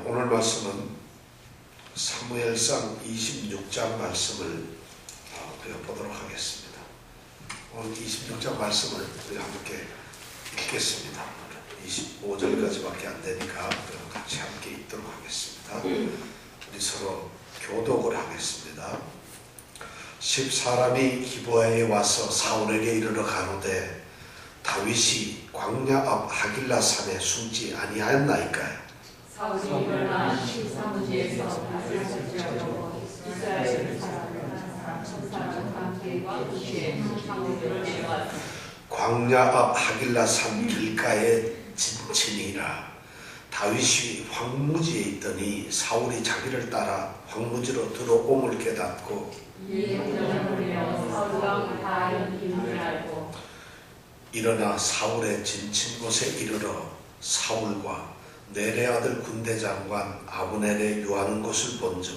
오늘 말씀은 사무엘상 26장 말씀을 배워보도록 하겠습니다. 오늘 26장 말씀을 우리 함께 읽겠습니다. 25절까지밖에 안 되니까 같이 함께 읽도록 하겠습니다. 우리 서로 교독을 하겠습니다. 10사람이 기브아에 와서 사울에게 이르러 가로되 다윗이 광야 앞 하길라 산에 숨지 아니하였나이까요? 사울이 일어나 사무지에서 다윗을 찾으려고 이스라엘 사람과 함께 왕시에 사무엘을 내려왔다. 광야 앞 하길라 산 길가에 진친이라. 다윗이 황무지에 있더니 사울이 자기를 따라 황무지로 들어옴을 깨닫고 이에 군정을 내어 사울과 다 이름을 알고 일어나 사울의 진친 곳에 이르러 사울과 넬의 아들 군대장관 아브넬의 유하는 것을 본즉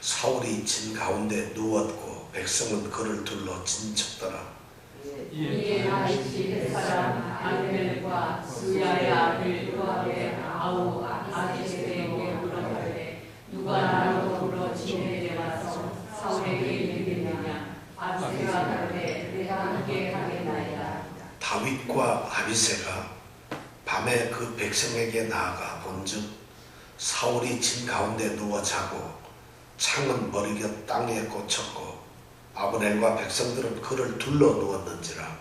사울이 진 가운데 누웠고 백성은 그를 둘러 진쳤더라. 이에 다윗이 햇사람 아히멜과 스야의 아들 요압의 아우 아히세에게 물어가되 누가 나로 더불어 진에 내려와서 사울에게 이르겠느냐. 아비새가 가로되 내가 함께 가겠나이다. 다윗과 아비새가 밤에 그 백성에게 나아가 본즉 사울이 진 가운데 누워 자고 창은 머리 곁 땅에 꽂혔고 아브넬과 백성들은 그를 둘러 누웠는지라.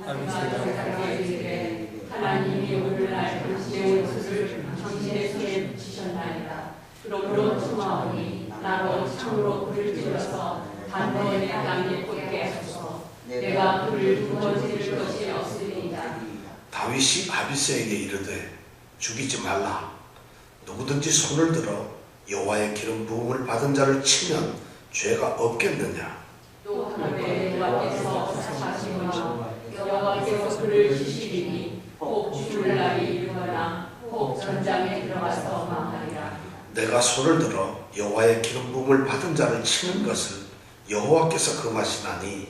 아비새가 이르되 하나님이 오늘날 당신의 옷을 당신의 손에 붙이셨나이다. 그러므로 청하오니 나로 창으로 그를 찔러서 단번에 땅에 꽂게 하소서. 내가 그를 두번 찔릴 것이 없으리이다. 다윗이 아비새에게 이르되 죽이지 말라. 누구든지 손을 들어 여호와의 기름 부음을 받은 자를 치면 죄가 없겠느냐. 또 하늘에 여호와께서 자시거나 여호와께서 그를 치시리니 혹 죽을 날이 이르거나 혹 전장에 들어가서 망하리라. 내가 손을 들어 여호와의 기름 부음을 받은 자를 치는 것을 여호와께서 금하시나니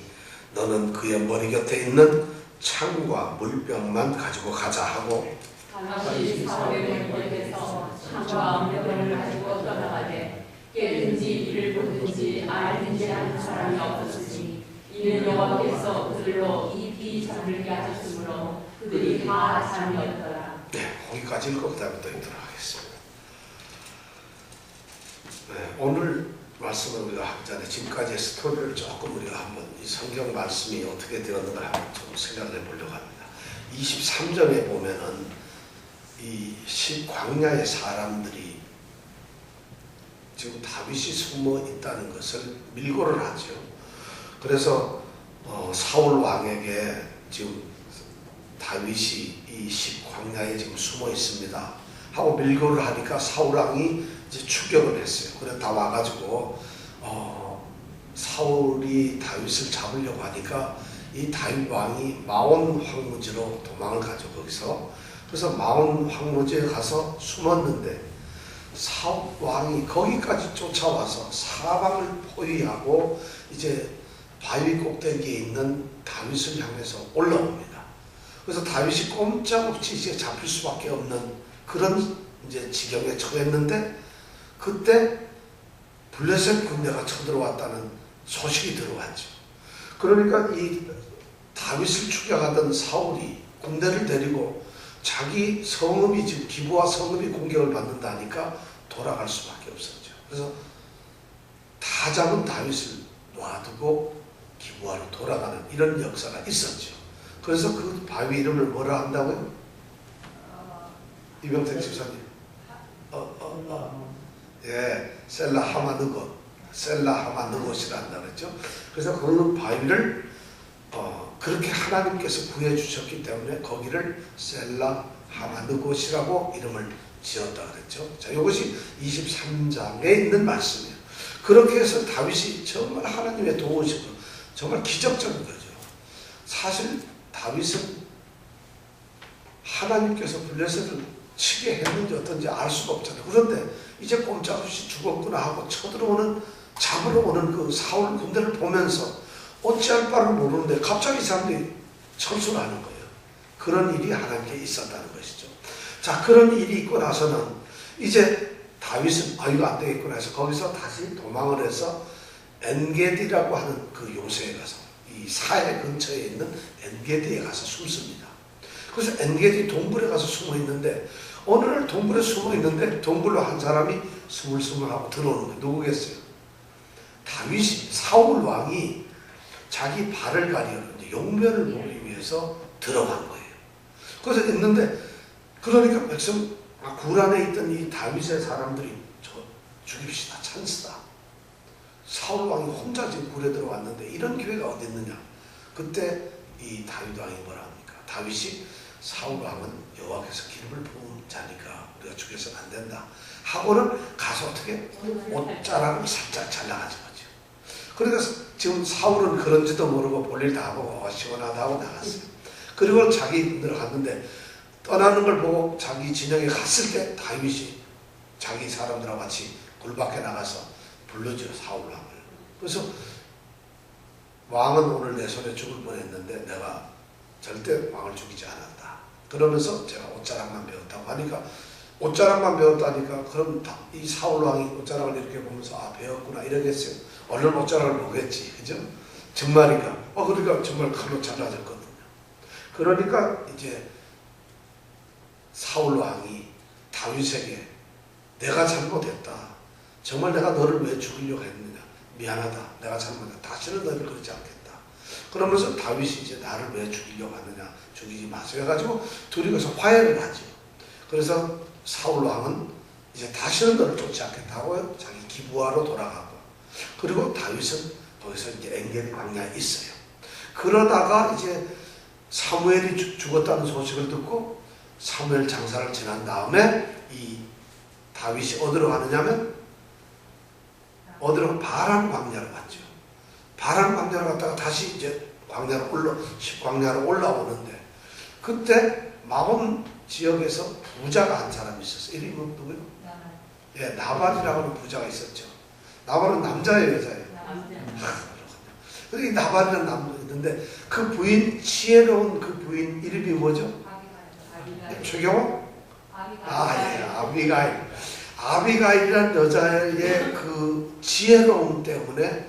너는 그의 머리 곁에 있는 창과 물병만 가지고 가자 하고 다윗이 사울의 머리에서 창과 물병을 가지고 떠나가되 깨든지 이를 보든지 알든지 하는 사람이 없었으니 이는 여호와께서 그들로 입이 잠들게 하셨으므로 그들이 다 잠이었더라. 네, 거기까지 읽고 그 다음에 또 읽도록 하겠습니다. 네, 오늘 말씀을 우리가 하기 전에 지금까지의 스토리를 조금 우리가 한번 이 성경 말씀이 어떻게 되었는가 한번 좀 생각해 보려고 합니다. 23절에 보면은 이 광야의 사람들이 지금 다윗이 숨어 있다는 것을 밀고를 하죠. 그래서 사울 왕에게 지금 다윗이 이 광야에 지금 숨어 있습니다 하고 밀고를 하니까 사울 왕이 이제 추격을 했어요. 그래 다 와가지고 사울이 다윗을 잡으려고 하니까 이 다윗 왕이 마온 황무지로 도망을 가죠. 거기서 그래서 마온 황무지에 가서 숨었는데 사울 왕이 거기까지 쫓아와서 사방을 포위하고 이제 바위 꼭대기에 있는 다윗을 향해서 올라옵니다. 그래서 다윗이 꼼짝없이 이제 잡힐 수밖에 없는 그런 이제 지경에 처했는데 그때 블레셋 군대가 쳐들어왔다는 소식이 들어왔죠. 그러니까 이 다윗을 추격하던 사울이 군대를 데리고 자기 성읍이 지금 기브아 성읍이 공격을 받는다니까 돌아갈 수밖에 없었죠. 그래서 다 잡은 다윗을 놔두고 기브아로 돌아가는 이런 역사가 있었죠. 그래서 그 바위 이름을 뭐라 한다고요? 이병택 집사님. 예, 셀라 하마느곳이라 한다 그랬죠. 그래서 그 바위를 그렇게 하나님께서 구해주셨기 때문에 거기를 셀라 하마느곳이라고 이름을 지었다 그랬죠. 자, 이것이 23장에 있는 말씀이에요. 그렇게 해서 다윗이 정말 하나님의 도우시고 정말 기적적인 거죠. 사실 다윗은 하나님께서 블레셋을 치게 했는지 어떤지 알 수가 없잖아요. 그런데 이제 꼼짝없이 죽었구나 하고 쳐들어오는 잡으러 오는 그 사울 군대를 보면서 어찌할 바를 모르는데 갑자기 사람들이 철수를 하는 거예요. 그런 일이 하나님께 있었다는 것이죠. 자, 그런 일이 있고 나서는 이제 다윗은 이거 안 되겠구나 해서 거기서 다시 도망을 해서 엔게디라고 하는 그 요새에 가서 이 사해 근처에 있는 엔게디에 가서 숨습니다. 그래서 엔게디 동굴에 가서 숨어 있는데 어느 날 동굴에 숨어 있는데 동굴로 한 사람이 스물스물하고 들어오는 거예요. 누구겠어요? 다윗이 사울 왕이 자기 발을 가리려 용변을 보기 위해서 들어간 거예요. 그래서 있는데 그러니까 백성 굴 안에 있던 이 다윗의 사람들이 저 죽입시다 찬스다. 사울 왕이 혼자 지금 굴에 들어왔는데 이런 기회가 어디 있느냐. 그때 이 다윗 왕이 뭐라 합니까? 다윗이 사울 왕은 여호와께서 기름을 부은 자니까 우리가 죽여서는 안 된다 하고는 가서 어떻게 옷자락을 살짝 잘라가지고 그러니까 지금 사울은 그런지도 모르고 볼일 다 하고 시원하다고 나갔어요. 그리고 자기들 갔는데 떠나는 걸 보고 자기 진영에 갔을 때 다윗이 자기 사람들하고 같이 굴 밖에 나가서 불러줘요. 사울 왕을. 그래서 왕은 오늘 내 손에 죽을 뻔했는데 내가 절대 왕을 죽이지 않았다. 그러면서 제가 옷자락만 배웠다고 하니까 옷자락만 배웠다니까 그럼 이 사울 왕이 옷자락을 이렇게 보면서 배웠구나 이러겠어요. 얼른 옷자락을 보겠지. 그죠? 정말인가? 그러니까 정말 칼로 잘라졌거든요. 그러니까 이제 사울 왕이 다윗에게 내가 잘못했다. 정말 내가 너를 왜 죽이려고 했느냐. 미안하다. 내가 잘못했다. 다시는 너를 그러지 않겠다. 그러면서 다윗이 이제 나를 왜 죽이려고 하느냐. 죽이지 마세요. 해가지고 둘이 가서 화해를 하죠. 그래서 사울 왕은 이제 다시는 너를 쫓지 않겠다고 자기 기부하러 돌아가고 그리고 다윗은 거기서 이제 엔게디 광야에 있어요. 그러다가 이제 사무엘이 죽었다는 소식을 듣고 사무엘 장사를 지난 다음에 이 다윗이 어디로 가느냐면 어디로 바란 광야로 갔죠. 바란 광야로 갔다가 다시 이제 광야로 올라오는데 그때 마온 지역에서 부자가 한 사람이 있었어요. 이름이 누구요? 예, 나발이라고 하는 부자가 있었죠. 나발은 남자예요, 여자예요? 그런데 이 나발이라는 남자가 있는데 그 부인, 지혜로운 그 부인 이름이 뭐죠? 최경호? 예, 아비가일. 아비가일이라는 여자의 그 지혜로움 때문에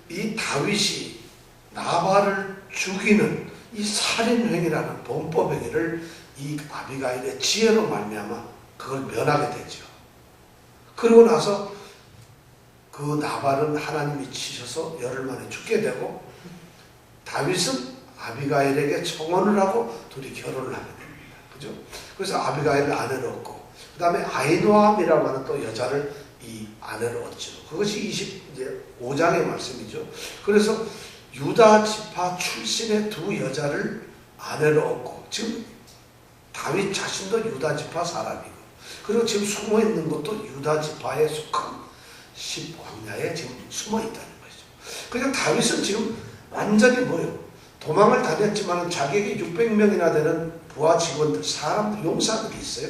이 다윗이 나발을 죽이는 이 살인행위라는 범법행위를 이 아비가일의 지혜로 말미암아 그걸 면하게 되죠. 그러고 나서 그 나발은 하나님이 치셔서 열흘 만에 죽게 되고 다윗은 아비가일에게 청혼을 하고 둘이 결혼을 하게 됩니다. 그죠? 그래서 아비가일을 아내로 얻고 그 다음에 아히노암이라고 하는 또 여자를 이 아내로 얻죠. 그것이 25장의 말씀이죠. 그래서 유다 지파 출신의 두 여자를 아내로 얻고 지금 다윗 자신도 유다 지파 사람이고 그리고 지금 숨어 있는 것도 유다 지파에 속한 광야에 지금 숨어 있다는 것이죠. 그러니까 다윗은 지금 완전히 뭐예요? 도망을 다녔지만 자기에게 600명이나 되는 부하 직원들, 사람들, 용사들이 있어요.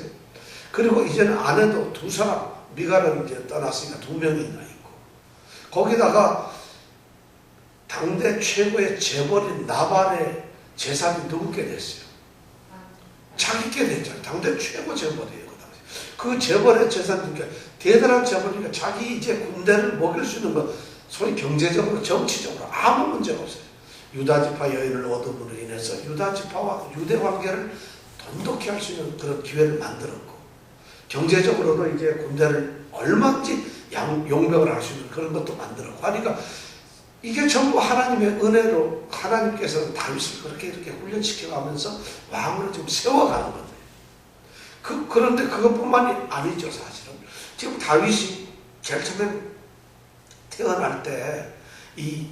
그리고 이제는 아내도 두 사람, 미갈은 이제 떠났으니까 2명이나 있고 거기다가 당대 최고의 재벌인 나발의 재산이 누구께 됐어요? 자기께 됐잖아요. 당대 최고 재벌이에요. 그 재벌의 재산 중에 대단한 재벌이니까 자기 이제 군대를 먹일 수 있는 거 소위 경제적으로 정치적으로 아무 문제가 없어요. 유다지파 여인을 얻음으로 인해서 유다지파와 유대 관계를 돈독히 할 수 있는 그런 기회를 만들었고 경제적으로도 이제 군대를 얼마든지 용병을 할 수 있는 그런 것도 만들었고 하니까 이게 전부 하나님의 은혜로 하나님께서는 다윗을 그렇게 이렇게 훈련시켜가면서 왕으로 지금 세워가는 거예요. 그런데 그것뿐만이 아니죠. 사실은 지금 다윗이 제일 처음에 태어날 때 이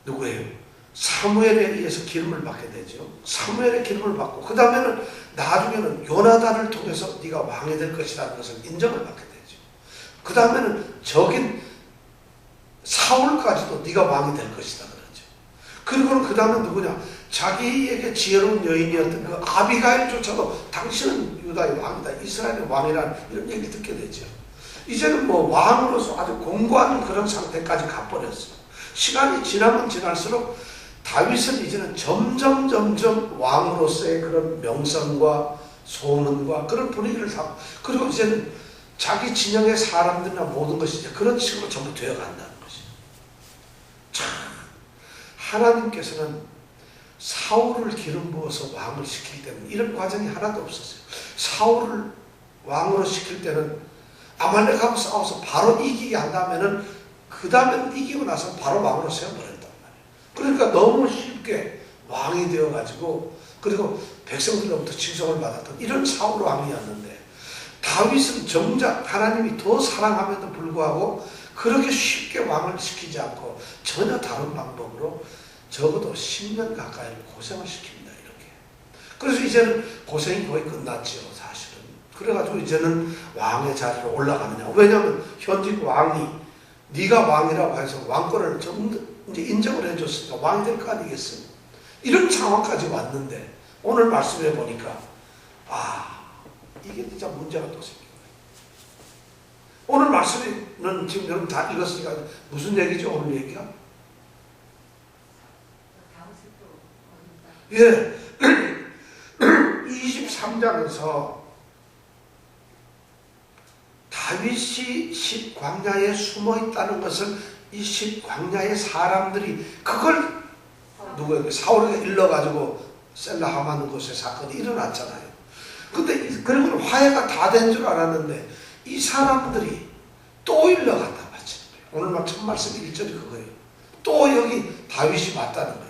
누구예요? 사무엘에 의해서 기름을 받게 되죠. 사무엘의 기름을 받고 그 다음에는 나중에는 요나단을 통해서 네가 왕이 될 것이라는 것을 인정을 받게 되죠. 그 다음에는 적인 사울까지도 네가 왕이 될 것이다 그러죠. 그리고는 그 다음에 누구냐? 자기에게 지혜로운 여인이었던 그 아비가일조차도 당신은 유다의 왕이다, 이스라엘의 왕이라는 이런 얘기 듣게 되죠. 이제는 뭐 왕으로서 아주 공고한 그런 상태까지 가버렸어요. 시간이 지나면 지날수록 다윗은 이제는 점점 왕으로서의 그런 명성과 소문과 그런 분위기를 타고 그리고 이제는 자기 진영의 사람들이나 모든 것이 이제 그런 식으로 전부 되어간다는 것이죠. 참, 하나님께서는 사울을 기름 부어서 왕을 시킬 때는 이런 과정이 하나도 없었어요. 사울을 왕으로 시킬 때는 아말렉하고 싸워서 바로 이기게 한다면은 그 다음에 이기고 나서 바로 왕으로 세워버렸단 말이에요. 그러니까 너무 쉽게 왕이 되어가지고 그리고 백성들로부터 칭송을 받았던 이런 사울 왕이었는데 다윗은 정작 하나님이 더 사랑함에도 불구하고 그렇게 쉽게 왕을 시키지 않고 전혀 다른 방법으로 적어도 10년 가까이 고생을 시킵니다. 이렇게. 그래서 이제는 고생이 거의 끝났지요. 사실은. 그래가지고 이제는 왕의 자리로 올라가느냐. 왜냐하면 현직 왕이 네가 왕이라고 해서 왕권을 이제 인정을 해줬으니까 왕이 될 거 아니겠습니까? 이런 상황까지 왔는데 오늘 말씀해 보니까 이게 진짜 문제가 또 생긴 거예요. 오늘 말씀은 지금 여러분 다 읽었으니까 무슨 얘기죠? 오늘 얘기가? 예. 23장에서 다윗이 10광야에 숨어 있다는 것을 이 10광야의 사람들이 그걸 누구에게 사울에게 일러가지고 셀라 하마는 곳에 사건이 일어났잖아요. 근데 그리고 화해가 다 된 줄 알았는데 이 사람들이 또 일러갔다 마치. 오늘 첫 말씀 1절이 그거예요. 또 여기 다윗이 맞다는 거예요.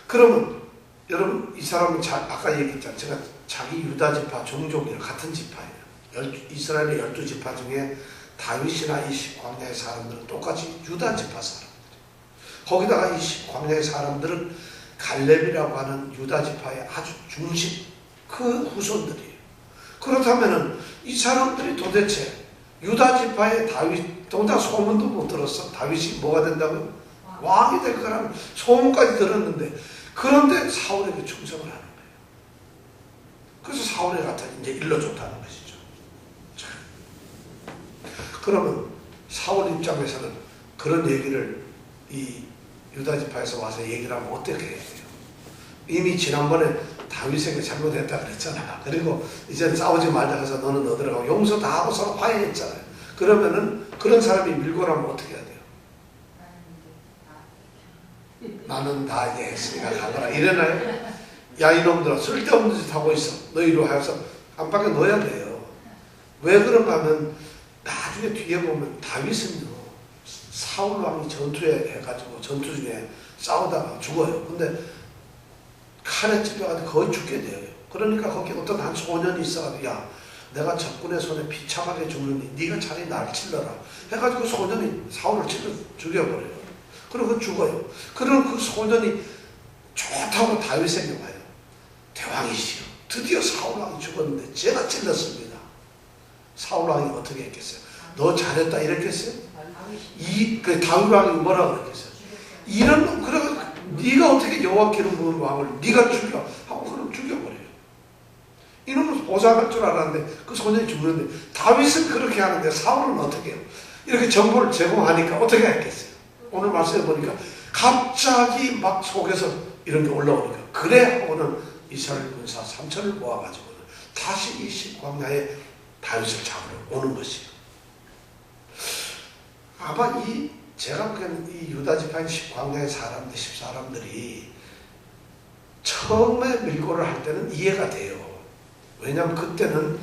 그러면 여러분 이 사람은 아까 얘기했잖아요. 제가 자기 유다 지파 종족이랑 같은 지파예요. 이스라엘의 12지파 중에 다윗이나 이 10광야의 사람들은 똑같이 유다 지파 사람들. 거기다가 이 10광야의 사람들은 갈렙이라고 하는 유다 지파의 아주 중심 그 후손들이에요. 그렇다면은 이 사람들이 도대체 유다 지파의 다윗 동작 소문도 못 들었어. 다윗이 뭐가 된다고요? 왕이 될 거라는 소문까지 들었는데 그런데 사울에게 충성을 하는 거예요. 그래서 사울에 갖다 이제 일러줬다는 것이죠. 자, 그러면 사울 입장에서는 그런 얘기를 이 유다 지파에서 와서 얘기를 하면 어떻게 해야 돼요? 이미 지난번에 다윗에게 잘못했다 그랬잖아. 그리고 이제 싸우지 말자 해서 너는 어디로 가고 용서 다 하고 서로 화해했잖아요. 그러면은 그런 사람이 밀고 나면 어떻게 해야 돼요? 나는 다 이제 했으니까 가거라 이러나요? 야 이놈들아 쓸데없는 짓 하고 있어. 너희로 하여서 안팎에 넣어야 돼요. 왜 그런가 하면 나중에 뒤에 보면 다윗은요 사울 왕이 전투에 해가지고 전투 중에 싸우다가 죽어요. 근데 칼에 찔려가지고 거의 죽게 돼요. 그러니까 거기 어떤 한 소년이 있어가지고 야 내가 적군의 손에 비참하게 죽느니 네가 차라리 나를 찔러라 해가지고 소년이 사울을 찔러 죽여버려요. 그리고 죽어요. 그럼 그 소년이 좋다고 다윗에게 와요. 대왕이시여 드디어 사울왕이 죽었는데 제가 찔렀습니다. 사울왕이 어떻게 했겠어요? 너 잘했다 이랬겠어요? 그 다윗왕이 뭐라고 그랬겠어요? 이런 그래가지고 네가 어떻게 여호와 기름 부은 왕을 네가 죽여 하고 그럼 죽여버려요. 이놈은 보상할 줄 알았는데 그 소년이 죽는데 다윗은 그렇게 하는데 사울은 어떻게 해요? 이렇게 정보를 제공하니까 어떻게 했겠어요? 오늘 말씀해 보니까 갑자기 막 속에서 이런 게 올라오니까 그래 하고는 이스라엘 군사 3천을 모아가지고는 다시 이 10광야에 다윗을 잡으러 오는 것이에요. 아마 제가 보기에는 이 유다 지파의 10광야의 사람들, 10사람들이 처음에 밀고를 할 때는 이해가 돼요. 왜냐하면 그때는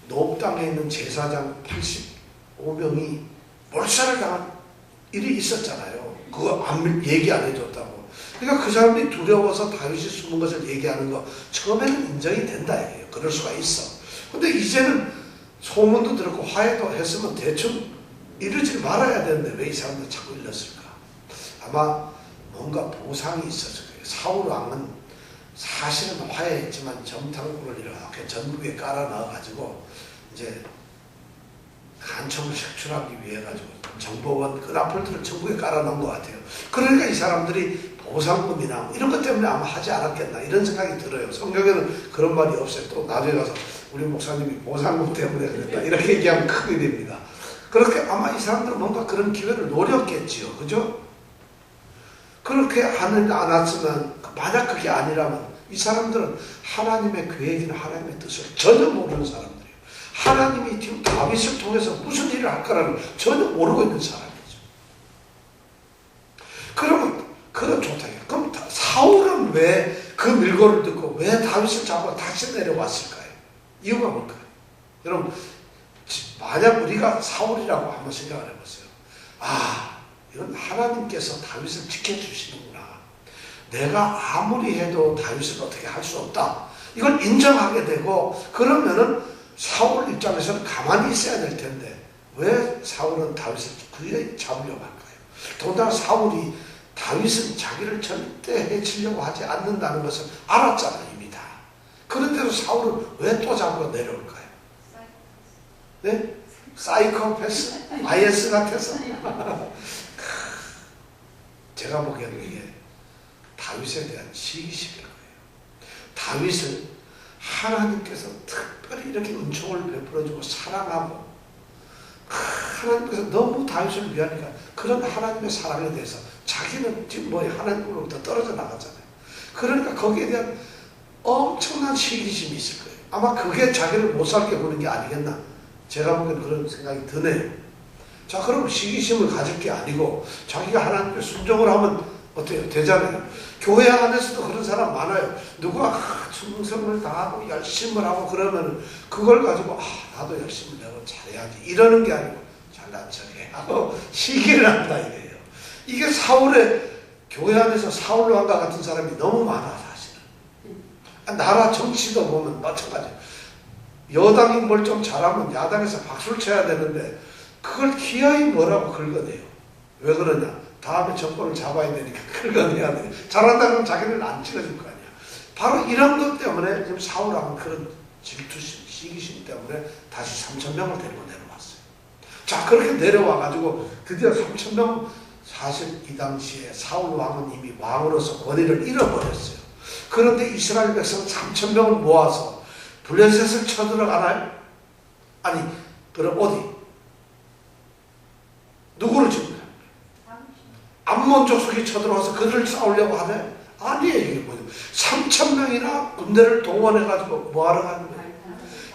노브 땅에 있는 제사장 85명이 몰살을 당한 일이 있었잖아요. 그거 얘기 안 해줬다고. 그러니까 그 사람들이 두려워서 다윗이 숨은 것을 얘기하는 거 처음에는 인정이 된다 이게요. 그럴 수가 있어. 근데 이제는 소문도 들었고 화해도 했으면 대충 이러지 말아야 되는데 왜 이 사람들 자꾸 일렀을까? 아마 뭔가 보상이 있었을 거예요. 사울 왕은 사실은 화해했지만 정탐꾼을 이렇게 전국에 깔아 넣어가지고 이제 간청을 색출하기 위해 가지고 정보원 그 나폴들을 전국에 깔아 넣은 것 같아요. 그러니까 이 사람들이 보상금이나 이런 것 때문에 아마 하지 않았겠나 이런 생각이 들어요. 성경에는 그런 말이 없어요. 또 나중에 가서 우리 목사님이 보상금 때문에 그랬다 이렇게 얘기하면 크게 됩니다. 그렇게 아마 이 사람들은 뭔가 그런 기회를 노렸겠지요. 그죠? 그렇게 하는 않았으면 만약 그게 아니라면 이 사람들은 하나님의 계획이나 하나님의 뜻을 전혀 모르는 사람들이에요. 하나님이 지금 다윗을 통해서 무슨 일을 할 거라는 걸 전혀 모르고 있는 사람이죠. 그러면 그건 좋다. 그럼 사울은 왜 그 밀고를 듣고 왜 다윗을 잡아 다시 내려왔을까요? 이유가 뭘까요? 여러분, 만약 우리가 사울이라고 한번 생각을 해보세요. 아, 이건 하나님께서 다윗을 지켜주시는구나. 내가 아무리 해도 다윗을 어떻게 할 수 없다. 이걸 인정하게 되고, 그러면은 사울 입장에서는 가만히 있어야 될 텐데 왜 사울은 다윗을 그에 잡으려고 할까요? 더군다나 사울이 다윗은 자기를 절대 해치려고 하지 않는다는 것을 알았잖아요, 이미 다. 그런데도 사울은 왜 또 잡으러 내려올까요? 네? 사이코패스? IS 같아서? 제가 보기에는 이게 다윗에 대한 시기심일 거예요. 다윗을 하나님께서 특별히 이렇게 은총을 베풀어주고 사랑하고, 하나님께서 너무 다윗을 위하니까 그런 하나님의 사랑에 대해서 자기는 지금 뭐 하나님으로부터 떨어져 나갔잖아요. 그러니까 거기에 대한 엄청난 시기심이 있을 거예요. 아마 그게 자기를 못 살게 보는 게 아니겠나. 제가 보기에는 그런 생각이 드네요. 자, 그럼 시기심을 가질 게 아니고 자기가 하나님께 순종을 하면 어때요? 되잖아요. 교회 안에서도 그런 사람 많아요. 누가 충성을 다하고 열심을 하고 그러면 그걸 가지고 나도 열심히 내가 잘해야지 이러는 게 아니고 잘난 척해 하고 시기를 한다 이래요. 이게 사울의 교회 안에서 사울 왕과 같은 사람이 너무 많아 사실은. 나라 정치도 보면 마찬가지예요. 여당이 뭘 좀 잘하면 야당에서 박수를 쳐야 되는데 그걸 기어이 뭐라고 긁어내요. 왜 그러냐? 다음에 정권을 잡아야 되니까 긁어내야 돼. 잘한다면 자기를 안 찍어줄 거 아니야. 바로 이런 것 때문에 지금 사울하고 그런 질투심, 시기심 때문에 다시 3,000명을 데리고 내려왔어요. 자, 그렇게 내려와가지고 드디어 3,000명, 사실 이 당시에 사울 왕은 이미 왕으로서 권위를 잃어버렸어요. 그런데 이스라엘 백성 3,000명을 모아서 블레셋을 쳐들어가나요? 아니, 그럼 어디? 누구를 죽여요? 암몬 족속이 쳐들어와서 그들을 싸우려고 하네? 아니에요. 이게 뭐죠? 3,000명이나 군대를 동원해가지고 뭐하러 가는 거예요?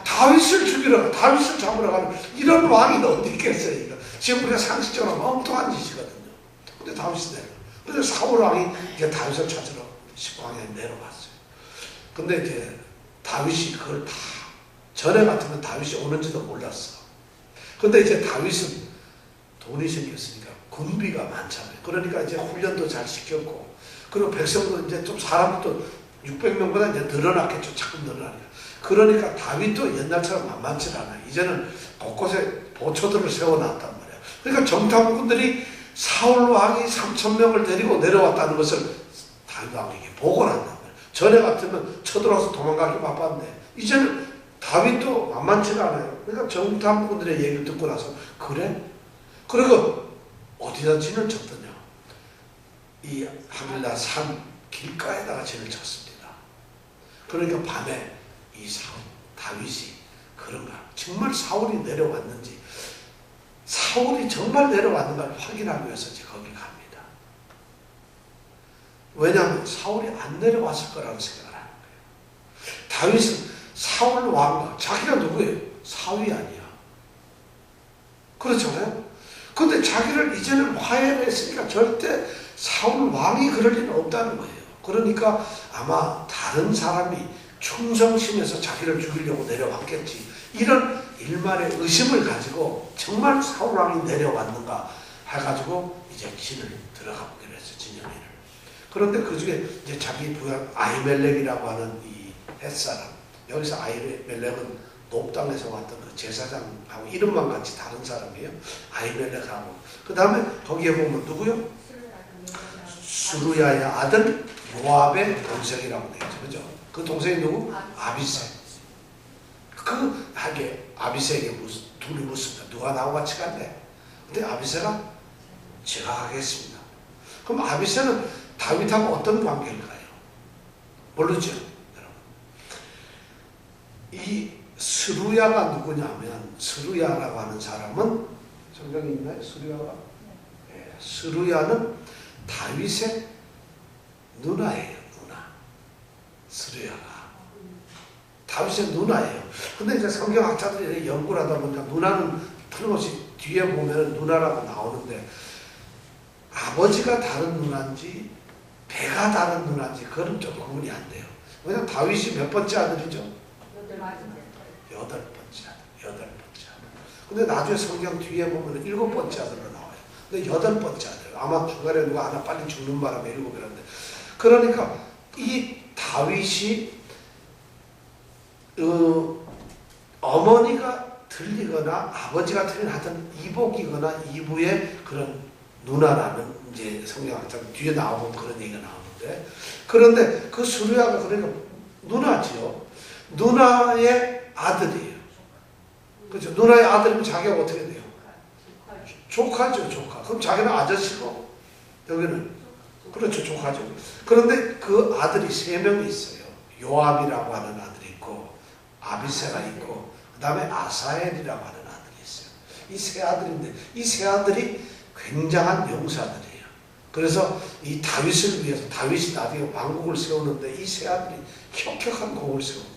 다윗을 죽이러 가, 다윗을 잡으러 가는 이런 왕이 어디 있겠어요? 이거. 지금 우리가 상식적으로 엉뚱한 짓이거든요. 근데 다윗이 내려. 근데 사울 왕이 이제 다윗을 찾으러 식왕에 내려갔어요. 근데 이제 다윗이 그걸 다 전에 같으면 다윗이 오는지도 몰랐어. 근데 이제 다윗은 돈이 생겼으니까 군비가 많잖아요. 그러니까 이제 훈련도 잘 시켰고, 그리고 백성도 이제 좀 사람도 600명보다 이제 늘어났겠죠. 자꾸 늘어나니까. 그러니까 다윗도 옛날처럼 만만치 않아요. 이제는 곳곳에 보초들을 세워놨단 말이에요. 그러니까 정탐꾼들이 사울 왕이 3,000명을 데리고 내려왔다는 것을 다윗 왕에게 보고를 한단 말이에요. 전에 같으면 쳐들어와서 도망가기 바빴는데 이제는 다윗도 만만치 않아요. 그러니까 정탐꾼들의 얘기를 듣고 나서 그래? 그리고 어디다 진을 쳤더냐? 이 하빌라 산 길가에다가 진을 쳤습니다. 그러니까 밤에 이 다윗이 그런가? 정말 사울이 내려왔는지, 사울이 정말 내려왔는가를 확인하기 위해서 이제 거기 갑니다. 왜냐하면 사울이 안 내려왔을 거라고 생각을 하는 거예요. 다윗은 사울 왕과 자기가 누구예요? 사위 아니야. 그렇잖아요? 근데 자기를 이제는 화해를 했으니까 절대 사울 왕이 그럴 리는 없다는 거예요. 그러니까 아마 다른 사람이 충성심에서 자기를 죽이려고 내려왔겠지. 이런 일말의 의심을 가지고 정말 사울 왕이 내려왔는가 해가지고 이제 진을 들어가 보기로 했어요. 진영이를. 그런데 그 중에 이제 자기 부하 아히멜렉이라고 하는 이 햇사람, 여기서 아히멜렉은 높당에서 왔던 그 제사장하고 이름만 같이 다른 사람이에요. 아히멜렉하고. 그 다음에 거기에 보면 누구요? 수루야의 아들 요압의 동생이라고 되겠죠. 그죠? 그 동생이 누구? 아비새. 그 하게 아비새에게 둘이 묻습니다. 누가 나하고 같이 갈래? 근데 아비새가 제가 가겠습니다. 그럼 아비새는 다윗하고 어떤 관계일까요? 모르죠, 여러분. 이 스루야가 누구냐면, 스루야라고 하는 사람은 성경에 있나요? 스루야가? 네, 스루야는 다윗의 누나예요. 누나. 스루야가 다윗의 누나예요. 근데 이제 성경학자들이 연구를 하다 보니까 누나는 틀림없이 뒤에 보면 누나라고 나오는데 아버지가 다른 누나인지 배가 다른 누나인지 그건 좀 구분이 안 돼요. 왜냐면 다윗이 몇 번째 아들이죠? 여덟 번째 아들. 근데 나중에 성경 뒤에 보면 일곱 번째 아들로 나와요. 근데 여덟 번째 아들. 아마 중간에 누가 하나 빨리 죽는 바람에 일곱이라는데. 그러니까 이 다윗이 어머니가 틀리거나 아버지가 틀린 하여튼 이복이거나 이부의 그런 누나라는 이제 성경학자 뒤에 나오면 그런 얘기가 나오는데, 그런데 그 수르야가 그러니까 누나지요. 누나의 아들이에요. 그렇죠. 누나의 아들이면 자기가 어떻게 돼요? 조카죠, 조카. 그럼 자기는 아저씨고 여기는 그렇죠, 조카죠. 그런데 그 아들이 세 명이 있어요. 요압이라고 하는 아들이 있고 아비새가 있고 그 다음에 아사엘이라고 하는 아들이 있어요. 이 세 아들인데 이 세 아들이 굉장한 용사들이에요. 그래서 이 다윗을 위해서 다윗이 나중에 왕국을 세우는데 이 세 아들이 혁혁한 공을 세웁니다.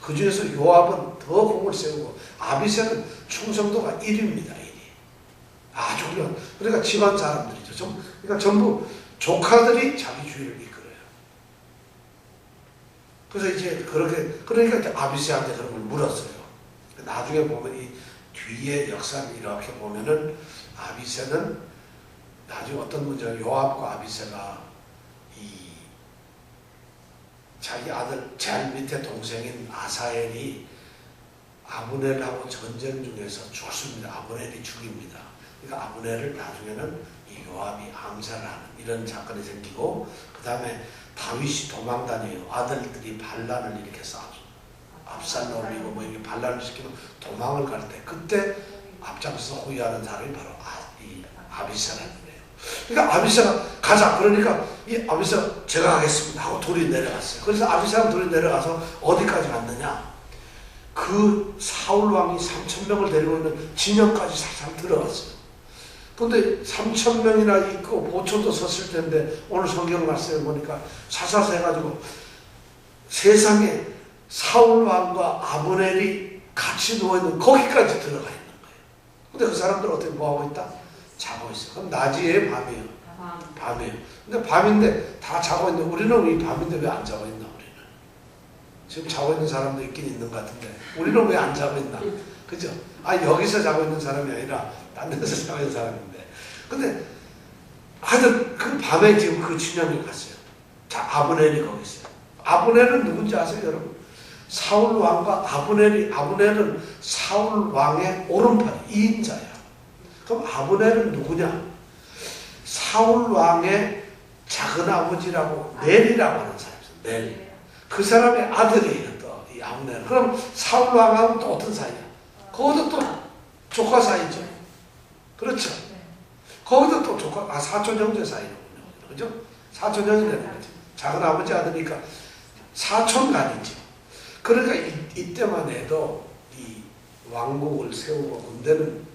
그 중에서 요압은 더 공을 세우고 아비새는 충성도가 1위입니다. 1위. 아주 훌륭한. 그러니까 집안 사람들이죠. 그러니까 전부 조카들이 자기 주위를 이끌어요. 그래서 이제 그러니까 이제 아비새한테 그런 걸 물었어요. 나중에 보면 이 뒤에 역사를 이렇게 보면은 아비새는 나중에 어떤 문제가 요압과 아비새가 이 자기 아들 제일 밑에 동생인 아사엘이 아브넬하고 전쟁 중에서 죽습니다. 아브넬이 죽입니다. 그러니까 아브넬을 나중에는 이 요압이 암살하는 이런 사건이 생기고, 그 다음에 다윗이 도망다녀요. 아들들이 반란을 일으켜서 압살롬이고 뭐 이렇게 반란을 시키고 도망을 갈 때 그때 앞장서 호위하는 사람이 바로 이 아비새라는 거예요. 그러니까 아비새가 가자. 그러니까 이 아비새가 제가 가겠습니다 하고 둘이 내려갔어요. 그래서 아비새랑 둘이 내려가서 어디까지 갔느냐? 그 사울 왕이 3,000명을 데리고 있는 진영까지 살살 들어갔어요. 근데 3,000명이나 있고 보초도 섰을 텐데 오늘 성경 말씀에 보니까 사사서 해가지고 세상에 사울 왕과 아브넬이 같이 누워있는 거기까지 들어가 있는 거예요. 근데 그 사람들 어떻게 뭐하고 있다? 자고 있어요. 그럼 낮이에요? 밤이에요? 밤이에요. 근데 밤인데 다 자고 있는데 우리는 이 밤인데 왜 안 자고 있나? 우리는 지금 자고 있는 사람도 있긴 있는 것 같은데 우리는 왜 안 자고 있나? 그죠? 여기서 자고 있는 사람이 아니라 딴 데서 자고 있는 사람인데, 근데 하여튼 그 밤에 지금 그 진영에 갔어요. 자, 아브넬이 거기 있어요. 아브넬은 누군지 아세요, 여러분? 사울 왕과 아브넬은 사울 왕의 오른팔 2인자야. 그럼 아브넬은 누구냐? 사울 왕의 작은 아버지라고 넬이라고 하는 사람이었어요. 넬. 그 사람의 아들이에요, 또 이 아브넬. 그럼 사울 왕하고 또 어떤 사이야? 거기도 또 조카 사이죠. 그렇죠. 거기도 또 조카, 사촌 형제 사이로군요. 그죠? 사촌 형제 되는 거죠. 작은 아버지 아들이니까 사촌간이죠. 그러니까 이때만 해도 이 왕국을 세우고 군대는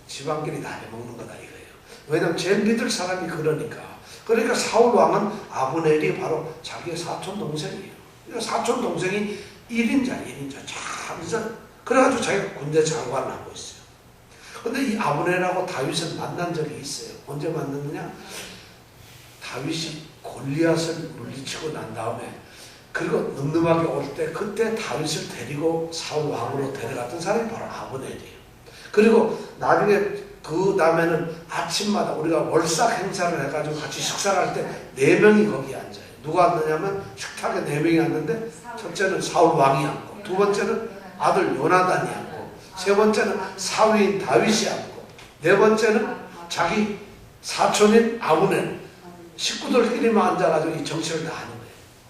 지방끼리 다 해먹는 거다 이거예요. 왜냐면 제일 믿을 사람이 그러니까 사울 왕은 아브넬이 바로 자기의 사촌 동생이에요. 사촌 동생이 1인자 참. 그래가지고 자기가 군대 장관을 하고 있어요. 근데 이 아브넬하고 다윗은 만난 적이 있어요. 언제 만났느냐? 다윗이 골리앗을 물리치고 난 다음에 그리고 늠름하게 올 때 그때 다윗을 데리고 사울 왕으로 데려갔던 사람이 바로 아브넬이에요. 그리고 나중에 그 다음에는 아침마다 우리가 월삭 행사를 해가지고 같이 식사를 할 때 4명이 거기 앉아요. 누가 앉느냐면 식탁에 4명이 앉는데 첫째는 사울 왕이 앉고, 두 번째는 아들 요나단이 앉고, 세 번째는 사위인 다윗이 앉고, 네 번째는 자기 사촌인 아브넬, 식구들끼리만 앉아가지고 이 정치를 다 하는 거예요.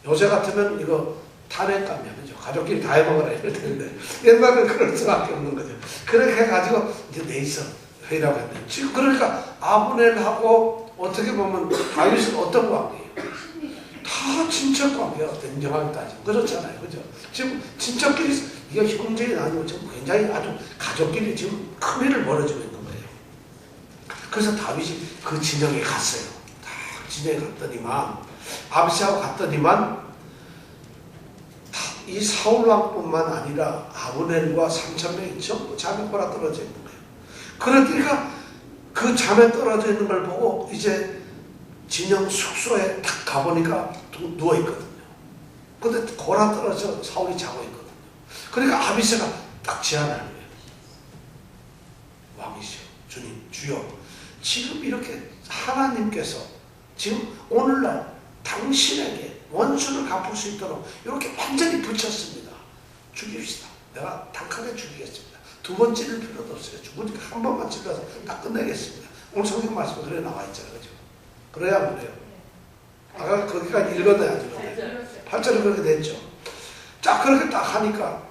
요새 같으면 이거 탄핵감이죠. 가족끼리 다 해먹어라 이럴 텐데 옛날에는 그럴 수밖에 없는 거죠. 그렇게 해가지고 이제 넷이서 회의라고 했는데 지금 그러니까 아브넬하고 어떻게 보면 다윗은 어떤 관계예요? 다 친척 관계가 냉정하게 따지면 그렇잖아요. 그죠? 지금 친척끼리 이게 형제가 아니고 지금 굉장히 아주 가족끼리 지금 큰 일을 벌어지고 있는 거예요. 그래서 다윗이 그 진영에 갔어요. 딱 진영에 갔더니만 아비새하고 갔더니만 이 사울 왕뿐만 아니라 아브넬과 3,000명이 전부 잠에 골아 떨어져 있는 거예요. 그러니까 그 잠에 떨어져 있는 걸 보고 이제 진영 숙소에 딱 가보니까 누워 있거든요. 근데 골아 떨어져 사울이 자고 있거든요. 그러니까 아비새가 딱 제안하는 거예요. 왕이시여, 주님, 주여, 지금 이렇게 하나님께서 지금 오늘날 당신에게 원수를 갚을 수 있도록 이렇게 완전히 붙였습니다. 죽입시다. 내가 단칼에 죽이겠습니다. 두 번 찌를 필요도 없어요. 죽으니까 한 번만 찔러서 다 끝내겠습니다. 오늘 성경 말씀에 그래 나와 있잖아요. 그죠? 그래야 안 그래요? 아까 거기까지 읽어놔야죠. 8절에 그렇게 됐죠. 자, 그렇게 딱 하니까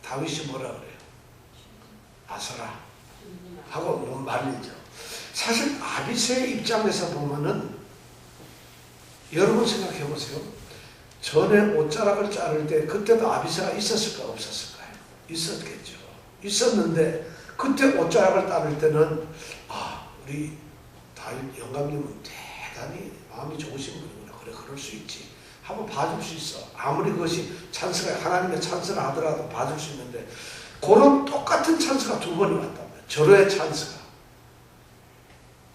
다윗이 뭐라 그래요? 아서라 하고 뭐 말이죠. 사실 아비새의 입장에서 보면은 여러분 생각해 보세요. 전에 옷자락을 자를 때 그때도 아비새가 있었을까 없었을까요? 있었겠죠. 있었는데 그때 옷자락을 자를 때는 우리 다윗 영감님은 대단히 마음이 좋으신 분이구나. 그래, 그럴 수 있지. 한번 봐줄 수 있어. 아무리 그것이 찬스가 하나님의 찬스라 하더라도 봐줄 수 있는데 그런 똑같은 찬스가 두 번이 왔단 말이에요. 절호의 찬스가.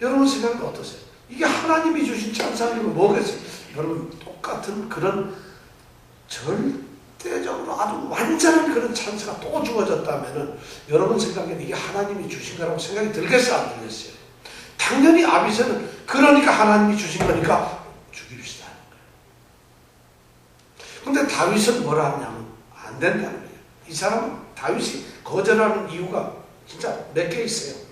여러분 생각은 어떠세요? 이게 하나님이 주신 찬스 아니면 뭐겠어요? 여러분 똑같은 그런 절대적으로 아주 완전한 그런 찬스가 또 주어졌다면은 여러분 생각에는 이게 하나님이 주신 거라고 생각이 들겠어요? 안 들겠어요? 당연히 아비새는 그러니까 하나님이 주신 거니까 죽입시다 하는 거예요. 근데 다윗은 뭐라 하냐면 안 된다는 거예요. 이 사람은 다윗이 거절하는 이유가 진짜 몇 개 있어요.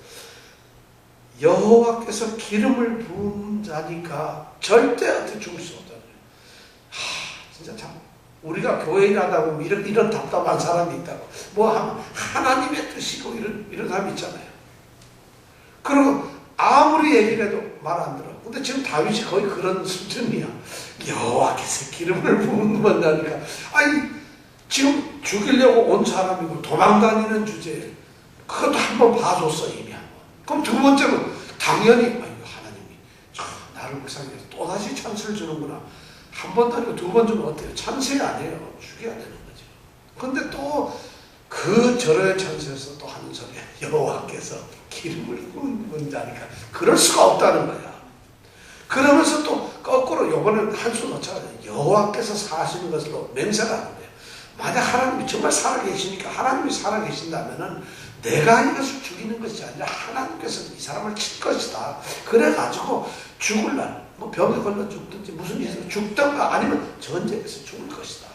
여호와께서 기름을 부은 자니까 절대 어떻게 죽을 수 없다는 거예요. 진짜 참 우리가 교회 일하다 보면 이런 답답한 사람이 있다고. 뭐 하나님의 뜻이고 이런 사람이 있잖아요. 그리고 아무리 얘기를 해도 말 안 들어. 근데 지금 다윗이 거의 그런 수준이야. 여호와께서 기름을 부은 자니까. 아니 지금 죽이려고 온 사람이고 도망다니는 주제에 그것도 한번 봐줬어 이미 한번. 그럼 두 번째는 당연히 하나님이 나를 불쌍해서 또다시 찬스를 주는구나. 한 번도 아니고 두 번 주면 어때요? 찬스 아니에요. 죽여야 되는 거죠. 근데 또 그 절호의 찬스에서 또 하는 소리야. 여호와께서 기름을 부은 자니까 그럴 수가 없다는 거야. 그러면서 또 거꾸로 요번엔 한 수 넣자마자 여호와께서 사시는 것으로 맹세를 하는 거예요. 만약 하나님이 정말 살아계시니까 하나님이 살아계신다면은 내가 이것을 죽이는 것이 아니라 하나님께서 이 사람을 칠 것이다. 그래가지고 죽을 날, 뭐 병에 걸려 죽든지 무슨 일이 죽든가 아니면 전쟁에서 죽을 것이다.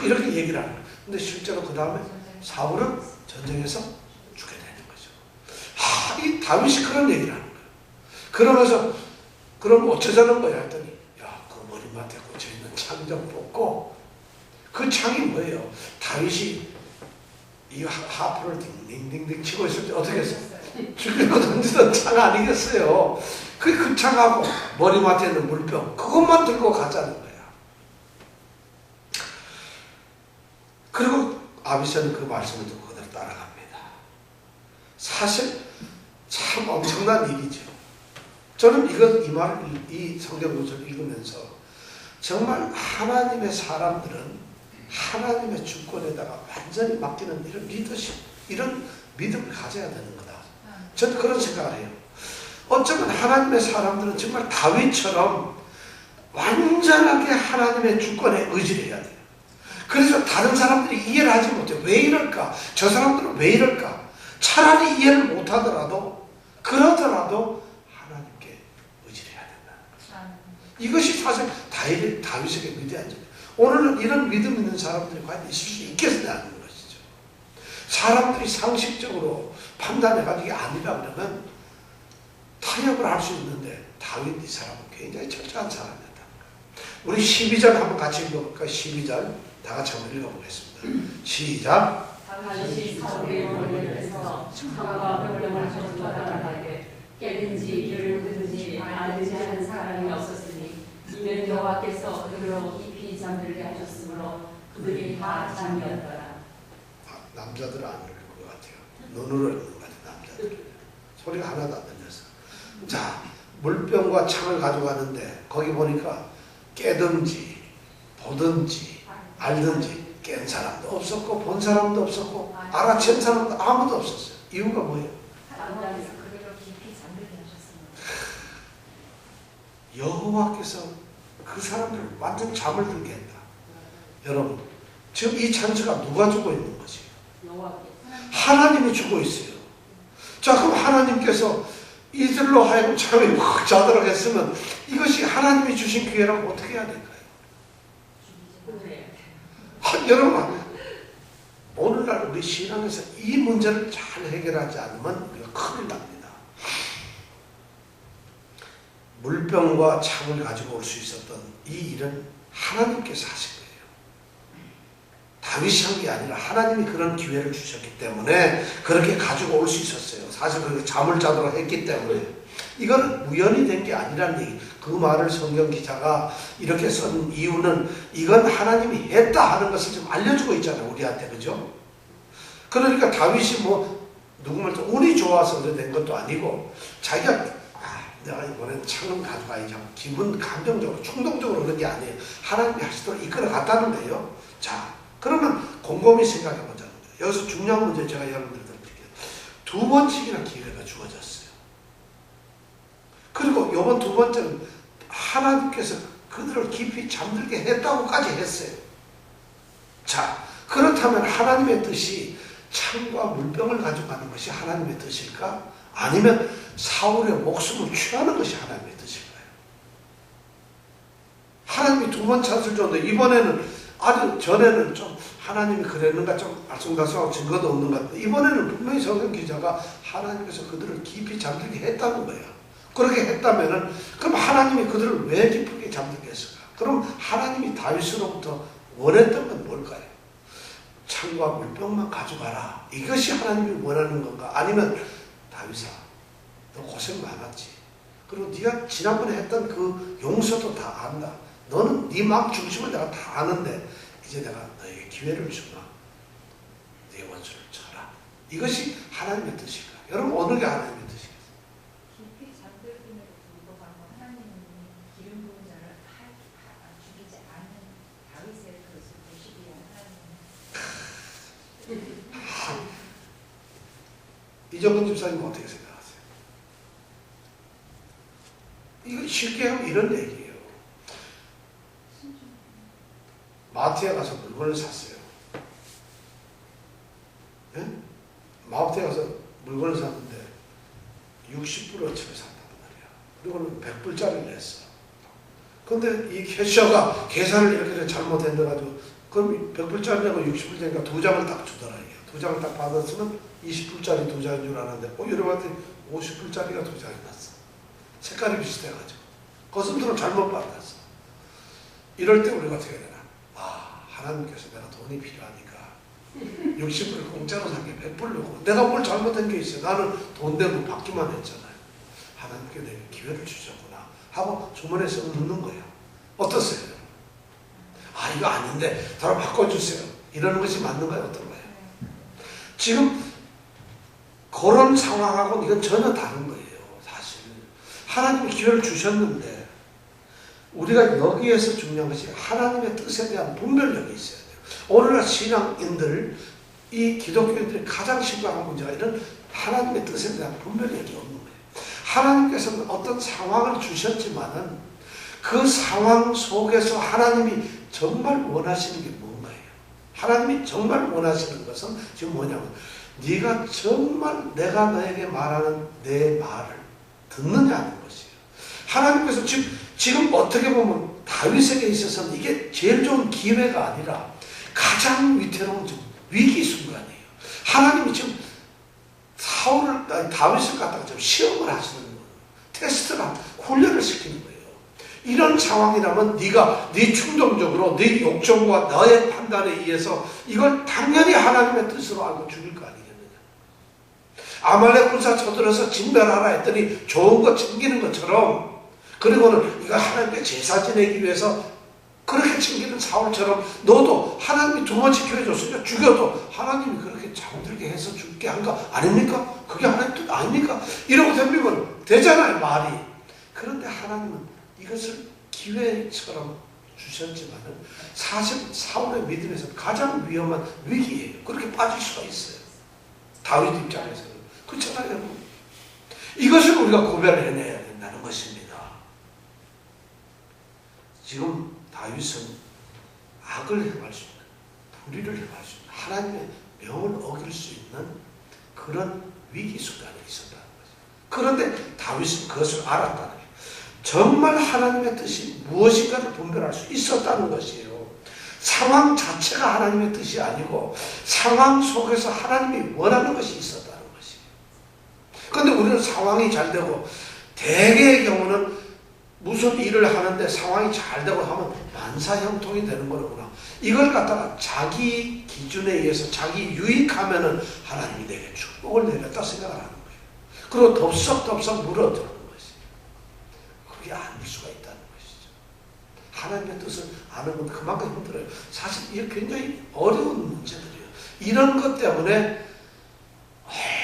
이렇게 얘기를 하는 거예요. 근데 실제로 그 다음에 사울은 전쟁에서 죽게 되는 거죠. 이 다윗이 그런 얘기를 하는 거예요. 그러면서 그럼 어쩌자는 거야 했더니 그 머리맡에 꽂혀있는 창 좀 뽑고 그 창이 뭐예요? 다윗이 이 하프를 딩딩딩 치고 있을 때 어떻게 했어요? 죽이고 던지던 창 아니겠어요? 그 창하고 머리맡에 있는 물병 그것만 들고 가자는 거야. 그리고 아비새는 그 말씀을 듣고 그대로 따라갑니다. 사실 참 엄청난 일이죠. 저는 이 성경 구절을 읽으면서 정말 하나님의 사람들은 하나님의 주권에다가 완전히 맡기는 이런 리더십, 이런 믿음을 가져야 되는 거다. 저는 그런 생각을 해요. 어쩌면 하나님의 사람들은 정말 다윗처럼 완전하게 하나님의 주권에 의지를 해야 돼요. 그래서 다른 사람들이 이해를 하지 못해요. 왜 이럴까? 저 사람들은 왜 이럴까? 차라리 이해를 못하더라도 그러더라도 하나님께 의지를 해야 된다. 이것이 사실 다윗에게 위대한 점이에요. 오늘은 이런 믿음 있는 사람들이 과연 있을 수 있겠냐는 것이죠. 사람들이 상식적으로 판단해가지고 이게 아니라 그러면 타협을 할 수 있는데 다윗 이 사람은 굉장히 철저한 사람이었다. 우리 12절 한번 같이 읽어볼까요? 12절 다 같이 한번 읽어보겠습니다. 시작. 다윗이 사울의 머리에서 창과 병력을 가지고 나가게 깨든지 이를 묻든지 알지 않은 사람이 없었으니 이는 여호와께서 그로 깊이 잠들게 하셨으므로 그들이 다 잠이었더라. 남자들은 안 읽을 것 같아요. 눈으로 읽는 것 같아요. 남자들 소리가 하나도 안 들려서. 자, 물병과 창을 가져가는데 거기 보니까 깨든지 보든지 알든지 깬 사람도 없었고 본 사람도 없었고 알아챈 사람도 아무도 없었어요. 이유가 뭐예요? 하나님께서 그들을 깊이 잠들게 하셨습니다. 여호와께서 그 사람들을 완전 잠을 들게 했다. 여러분, 지금 이 찬스가 누가 주고 있는 거지? 하나님이 주고 있어요. 자, 그럼 하나님께서 이들로 하여금 잠이 확 자도록 했으면 이것이 하나님이 주신 기회라고 어떻게 해야 될까요? 여러분, 오늘날 우리 신앙에서 이 문제를 잘 해결하지 않으면 우리가 큰일 납니다. 물병과 창을 가지고 올 수 있었던 이 일은 하나님께서 하신 거예요. 다윗이 한 게 아니라 하나님이 그런 기회를 주셨기 때문에 그렇게 가지고 올 수 있었어요. 사실 그렇게 잠을 자도록 했기 때문에. 이건 우연이 된 게 아니라는 얘기. 그 말을 성경 기자가 이렇게 쓴 이유는 이건 하나님이 했다 하는 것을 좀 알려주고 있잖아요. 우리한테. 그죠? 그러니까 다윗이 뭐 누구말 운이 좋아서 그래 된 것도 아니고 자기가 내가 이번엔 창은 가져가야지 하고 기분 감정적으로 충동적으로 그런 게 아니에요. 하나님이 하시도록 이끌어 갔다는 거예요. 자, 그러면 곰곰이 생각해 보자는 거예요. 여기서 중요한 문제 제가 여러분들한테 드릴게요. 2번씩이나 기회가 주어졌어요. 그리고 이번 2번째는 하나님께서 그들을 깊이 잠들게 했다고까지 했어요. 자, 그렇다면 하나님의 뜻이 창과 물병을 가져가는 것이 하나님의 뜻일까? 아니면 사울의 목숨을 취하는 것이 하나님의 뜻일까요? 하나님이 2번 찬스를 줬는데 이번에는 아주 전에는 좀 하나님이 그랬는가 좀 알쏭달쏭하고 증거도 없는 것 같아요. 이번에는 분명히 성경 기자가 하나님께서 그들을 깊이 잠들게 했다는 거예요. 그렇게 했다면은 그럼 하나님이 그들을 왜 깊게 잠들게 했을까? 그럼 하나님이 다윗으로부터 원했던 건 뭘까요? 창과 물병만 가져가라. 이것이 하나님이 원하는 건가? 아니면 다윗아, 너 고생 많았지. 그리고 네가 지난번에 했던 그 용서도 다 안다. 너는 네 마음 중심을 내가 다 아는데 이제 내가 너에게 기회를 주마. 네 원수를 쳐라. 이것이 하나님의 뜻일까? 여러분 어느 게 하나님의 뜻이겠어요? 깊이 잠들음에도 불구하고 하나님은 기름 부은 자를 죽이지 않은 다윗의 그것을 보시기 위한 하나님. 이정근 집사님 어떻게 생각하세요? 이거 쉽게 하면 이런 얘기예요. 마트에 가서 물건을 샀어요. 예? 마트에 가서 물건을 샀는데 60불어치를 샀단 말이야. 그리고는 100불짜리를 냈어. 근데 이 캐셔가 계산을 이렇게 잘못했어가지고 그럼 100불짜리 내고 60불 되니까 2장을 딱 주더라. 이게. 2장을 딱 받았으면 20불짜리 2장인 줄 알았는데 이러고 봤더니 50불짜리가 2장이 났어. 색깔이 비슷해가지고. 거슴들은 잘못 받았어. 이럴 때 우리가 어떻게 해야 되나? 하나님께서 내가 돈이 필요하니까 60불을 공짜로 사게 100불 넣고 내가 뭘 잘못한 게 있어요. 나는 돈 내고 받기만 했잖아요. 하나님께 내게 기회를 주셨구나 하고 주머니에서 넣는 거예요. 어떠세요? 이거 아닌데 바로 바꿔주세요. 이러는 것이 맞는가요? 어떤가요? 지금 그런 상황하고는 이건 전혀 다른 거예요. 사실 하나님이 기회를 주셨는데 우리가 여기에서 중요한 것이 하나님의 뜻에 대한 분별력이 있어야 돼요. 오늘날 신앙인들, 이 기독교인들이 가장 심각한 문제가 이런 하나님의 뜻에 대한 분별력이 없는 거예요. 하나님께서는 어떤 상황을 주셨지만은 그 상황 속에서 하나님이 정말 원하시는 게 뭔가요? 하나님이 정말 원하시는 것은 지금 뭐냐면 네가 정말 내가 너에게 말하는 내 말을 듣느냐는 것이에요. 하나님께서 지금 어떻게 보면 다윗에게 있어서는 이게 제일 좋은 기회가 아니라 가장 위태로운 위기 순간이에요. 하나님이 지금 다윗을 갖다가 좀 시험을 하시는 거예요. 테스트가 훈련을 시키는 거예요. 이런 상황이라면 네가 네 충동적으로 네 욕정과 너의 판단에 의해서 이걸 당연히 하나님의 뜻으로 알고 죽일 거 아니겠느냐. 아말렉 군사 쳐들어서 진멸하라 했더니 좋은 거 챙기는 것처럼 그리고는 이거 하나님께 제사 지내기 위해서 그렇게 챙기는 사울처럼 너도 하나님이 2번 지켜줬으니까 죽여도 하나님이 그렇게 잠들게 해서 죽게 한 거 아닙니까? 그게 하나님 뜻 아닙니까? 이러고 덤비면 되잖아요, 말이. 그런데 하나님은 이것을 기회처럼 주셨지만은 사실 사울의 믿음에서 가장 위험한 위기예요. 그렇게 빠질 수가 있어요. 다윗 입장에서는. 그렇잖아요, 여러분. 이것을 우리가 구별을 해내야 된다는 것입니다. 지금 다윗은 악을 행할 수 있는, 불의를 행할 수 있는, 하나님의 명을 어길 수 있는 그런 위기 수단에 있었다는 거죠. 그런데 다윗은 그것을 알았다는 거예요. 정말 하나님의 뜻이 무엇인가를 분별할 수 있었다는 것이에요. 상황 자체가 하나님의 뜻이 아니고 상황 속에서 하나님이 원하는 것이 있었다는 것이에요. 그런데 우리는 상황이 잘 되고, 대개의 경우는 무슨 일을 하는데 상황이 잘 되고 하면 만사형통이 되는 거구나. 이걸 갖다가 자기 기준에 의해서 자기 유익하면은 하나님이 내게 축복을 내렸다 생각을 하는 거예요. 그리고 덥석덥석 물어드는 것이에요. 그게 아닐 수가 있다는 것이죠. 하나님의 뜻을 아는 건 그만큼 힘들어요. 사실 이게 굉장히 어려운 문제들이에요. 이런 것 때문에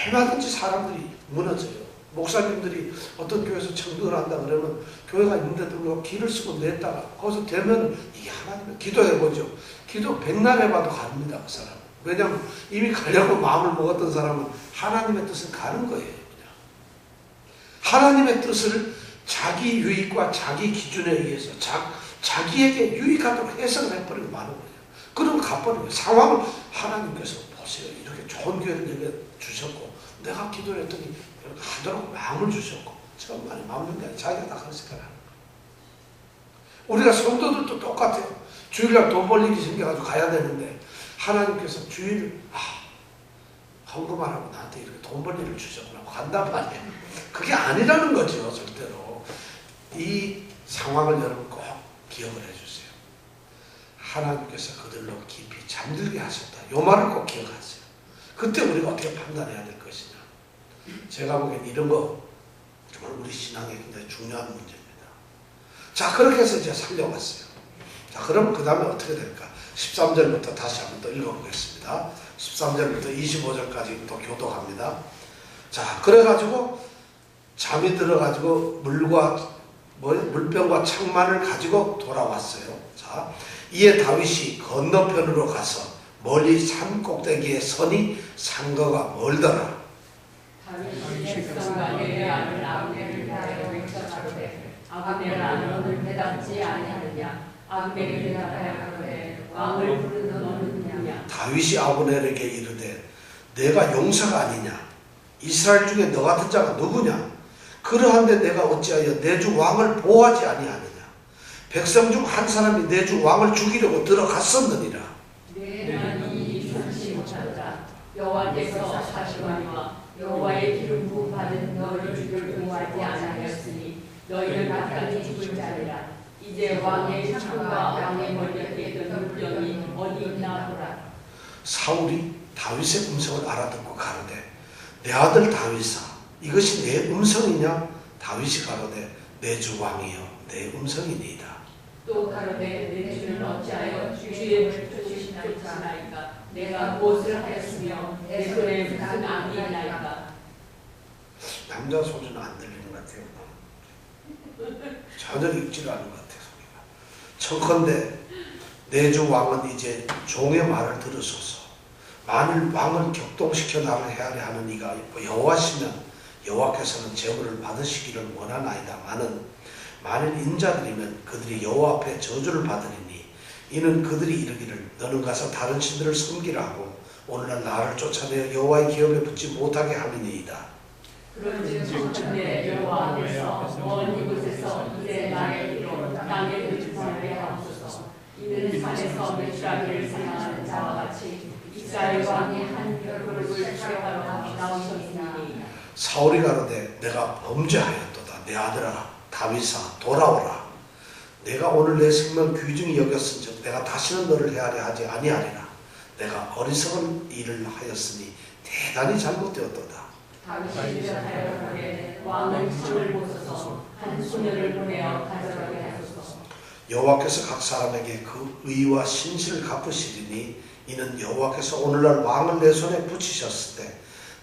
얼마든지 사람들이 무너져요. 목사님들이 어떤 교회에서 청득을 한다 그러면 교회가 있는데도 불구하고 길을 쓰고 냈다가 거기서 되면 이게 하나님의 기도해보죠. 기도 백날 해봐도 갑니다. 그 사람. 왜냐하면 이미 가려고 마음을 먹었던 사람은 하나님의 뜻은 가는 거예요. 그냥. 하나님의 뜻을 자기 유익과 자기 기준에 의해서 자기에게 유익하도록 해석을 해버리고 마는 거예요. 그럼 가버리고 상황을 하나님께서 보세요. 이렇게 좋은 교회를 내게 주셨고 내가 기도를 했더니 하도록 마음을 주셨고 정말 마음을 내 자기가 다 그런 생각을 하는 거예요. 우리가 성도들도 똑같아요. 주일날 돈 벌 일이 생겨가지고 가야 되는데 하나님께서 주일 헌금만 하고 나한테 이렇게 돈 벌 일을 주셨구나 간단 말이에요. 그게 아니라는 거죠. 절대로. 이 상황을 여러분 꼭 기억을 해주세요. 하나님께서 그들로 깊이 잠들게 하셨다. 이 말을 꼭 기억하세요. 그때 우리가 어떻게 판단해야 될 것이냐. 제가 보기엔 이런 거 정말 우리 신앙에 굉장히 중요한 문제입니다. 자, 그렇게 해서 이제 살려왔어요. 자, 그럼 그 다음에 어떻게 될까? 13절부터 다시 한번 또 읽어보겠습니다. 13절부터 25절까지 또 교독합니다. 자, 그래가지고 잠이 들어가지고 물병과 창만을 가지고 돌아왔어요. 자, 이에 다윗이 건너편으로 가서 멀리 산 꼭대기에 서니 상거가 멀더라. 다윗이 백성과 레위아를 아브넬을 대하여 외쳐가로되 아브넬아 너는 대답지 아니하느냐. 아브넬이 대답하여 가로되 왕을 부르는 너는 누구냐. 다윗이 아브넬에게 이르되 내가 용사가 아니냐. 이스라엘 중에 너 같은 자가 누구냐. 그러한데 내가 어찌하여 내 주 왕을 보호하지 아니하느냐. 백성 중 한 사람이 내 주 왕을 죽이려고 들어갔었느니라. 내가 이 참지 못하노라. 여호와께서 사시마니와 여호와의 기름 부음 받은 너희 주를 보호하지 아니하였으니 너희는 마땅히 죽을 자리라. 이제 왕의 창과 왕의 머리에 있던 물병이 어디 있나 보라. 사울이 다윗의 음성을 알아듣고 가로되 내 아들 다윗아 이것이 내 음성이냐. 다윗이 가로되 내 주 왕이여 내 음성이니이다. 또 가로되 내 주는 어찌하여 주의 물을 쫓으시나이까. 내가 무엇을 하였으며 내 손에 무슨 악이 있나이까. 남자 소리는 안 들리는 것 같아요. 전혀 읽지를 않은 것 같아요. 소리가. 청컨대 내 주 왕은 이제 종의 말을 들으소서. 만일 왕을 격동시켜 나를 헤아려 하는 이가 여호와시면 여호와께서는 제물을 받으시기를 원하나이다마는 만일 인자들이면 그들이 여호와 앞에 저주를 받으리니 이는 그들이 이르기를 너는 가서 다른 신들을 섬기라 하고 오늘날 나를 쫓아내어 여호와의 기업에 붙지 못하게 함이니이다. 그런즉 청컨대 여호와 앞에서 먼 이곳에서 이제 나의 이로 땅에 그치하게 하옵소서. 이는 산에서 메추라기를 생각하는 자와 같이 이스라엘 왕이 한 벼룩을 취하러 나오셨으니. 사울이 가로되 내가 범죄하였도다. 내 아들아 다윗아 돌아오라. 내가 오늘 내 생명 귀중히 여겼은즉 내가 다시는 너를 헤아려 하지 아니하리라. 내가 어리석은 일을 하였으니 대단히 잘못되었도다. 다윗이 대답하여 가로되 왕은 창을 보소서. 한 소녀를 보내어 가져가게 하소서. 여호와께서 각 사람에게 그 의와 신실을 갚으시리니 이는 여호와께서 오늘날 왕을 내 손에 붙이셨을 때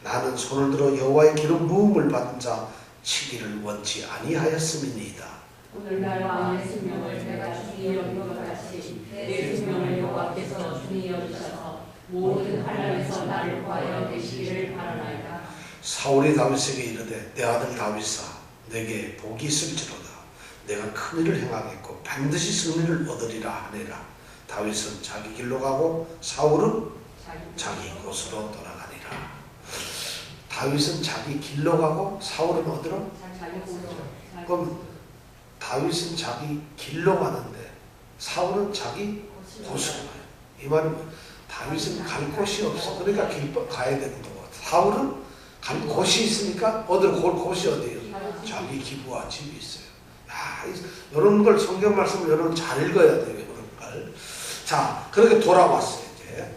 나는 손을 들어 여호와의 기름 부음을 받은 자 치기를 원치 아니하였음이니이다. 오늘날 왕의 생명을 내가 주의 여긴 것 모든 환란에서 나를 구하여 내시기를 바라나이다. 사울이 다윗에게 이르되 내 아들 다윗아 내게 복이 있을지로다. 내가 큰 일을 행하겠고 반드시 승리를 얻으리라 하니라. 다윗은 자기 길로 가고 사울은 자기 곳으로 돌아가니라. 다윗은 자기 길로 가고 사울은 어디로? 자기 곳으로. 그럼 다윗은 자기 길로 가는데 사울은 자기 곳으로 가요. 이 말은 다윗은 갈 곳이 없어. 그러니까 길 가야 되는 거고, 사울은 갈 곳이 있으니까 어디로 갈 곳이 어디예요? 자기 기부와 집이 있어요. 야, 이런 걸 성경 말씀을 여러분 잘 읽어야 돼요. 이런 걸. 자, 그렇게 돌아왔어요. 이제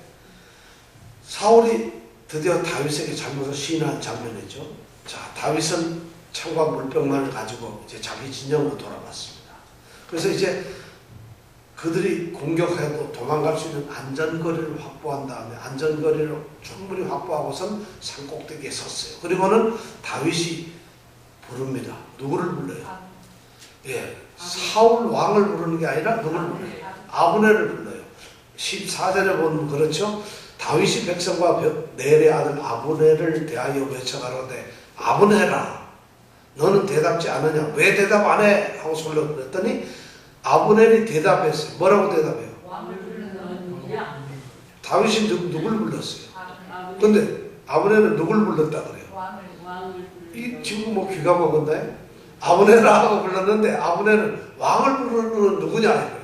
사울이 드디어 다윗에게 잘못을 시인한 장면이죠. 자, 다윗은 창과 물병만을 가지고 이제 자기 진영으로 돌아왔습니다. 그래서 이제 그들이 공격해도 도망갈 수 있는 안전거리를 확보한 다음에 안전거리를 충분히 확보하고선 산꼭대기에 섰어요. 그리고는 다윗이 부릅니다. 누구를 불러요? 예, 사울 왕을 부르는 게 아니라 누구를 불러요? 아브넬을 불러요. 14절에 보면 그렇죠. 다윗이 백성과 넬의 아들 아브넬을 대하여 외쳐가로되 아브넬아 너는 대답지 않느냐? 왜 대답 안 해? 하고 소리를 그랬더니 아브넬이 대답했어요. 뭐라고 대답해요? 왕을 부르는 너는 누구냐? 다윗이 누굴 불렀어요? 근데 아브넬은 누굴 불렀다 그래요? 왕을 이 지금 뭐 귀가 먹었나요? 아브넬아 하고 불렀는데 아브넬은 왕을 부르는 누구냐 이거예요.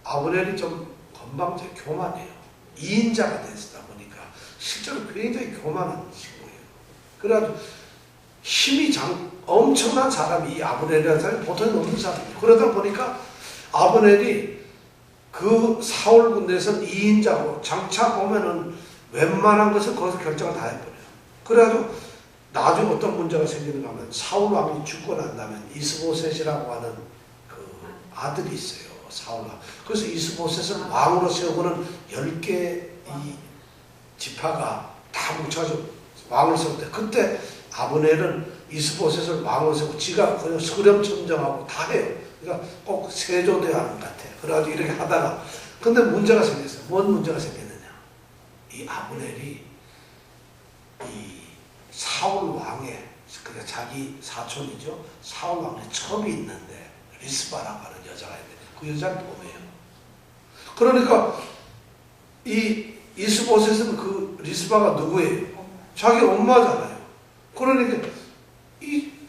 아브넬이 좀 건방져 교만해요. 2인자가 됐다 보니까 실제로 굉장히 교만한 친구예요. 그래가지고 힘이 엄청난 사람이 이 아브넬이라는 사람이 보통이 없는 사람이에요. 그러다 보니까 아브넬이 그 사울 군대에서는 2인자고 장차 보면은 웬만한 것을 거기서 결정을 다 해버려요. 그래가지고 나중에 어떤 문제가 생기는가 하면 사울 왕이 죽고 난 다음에 이스보셋이라고 하는 그 아들이 있어요. 사울 왕. 그래서 이스보셋을 왕으로 세우고는 10개 이 지파가 다 뭉쳐가지고 왕을 세울 때 그때 아브넬은 이스보셋을 왕으로 세우고 지가 그냥 수렴청정하고 다 해요. 그러니까 꼭 세조돼야 하는 것 같아요. 그래가지고 이렇게 하다가 근데 문제가 생겼어요. 뭔 문제가 생겼느냐? 이 아브넬이 이 사울 왕의 그러니까 자기 사촌이죠. 사울 왕의 첩이 있는데 리스바라고 하는 여자가 있는데 그 여자는 도매예요. 그러니까 이 이스보셋은 그 리스바가 누구예요? 자기 엄마잖아요.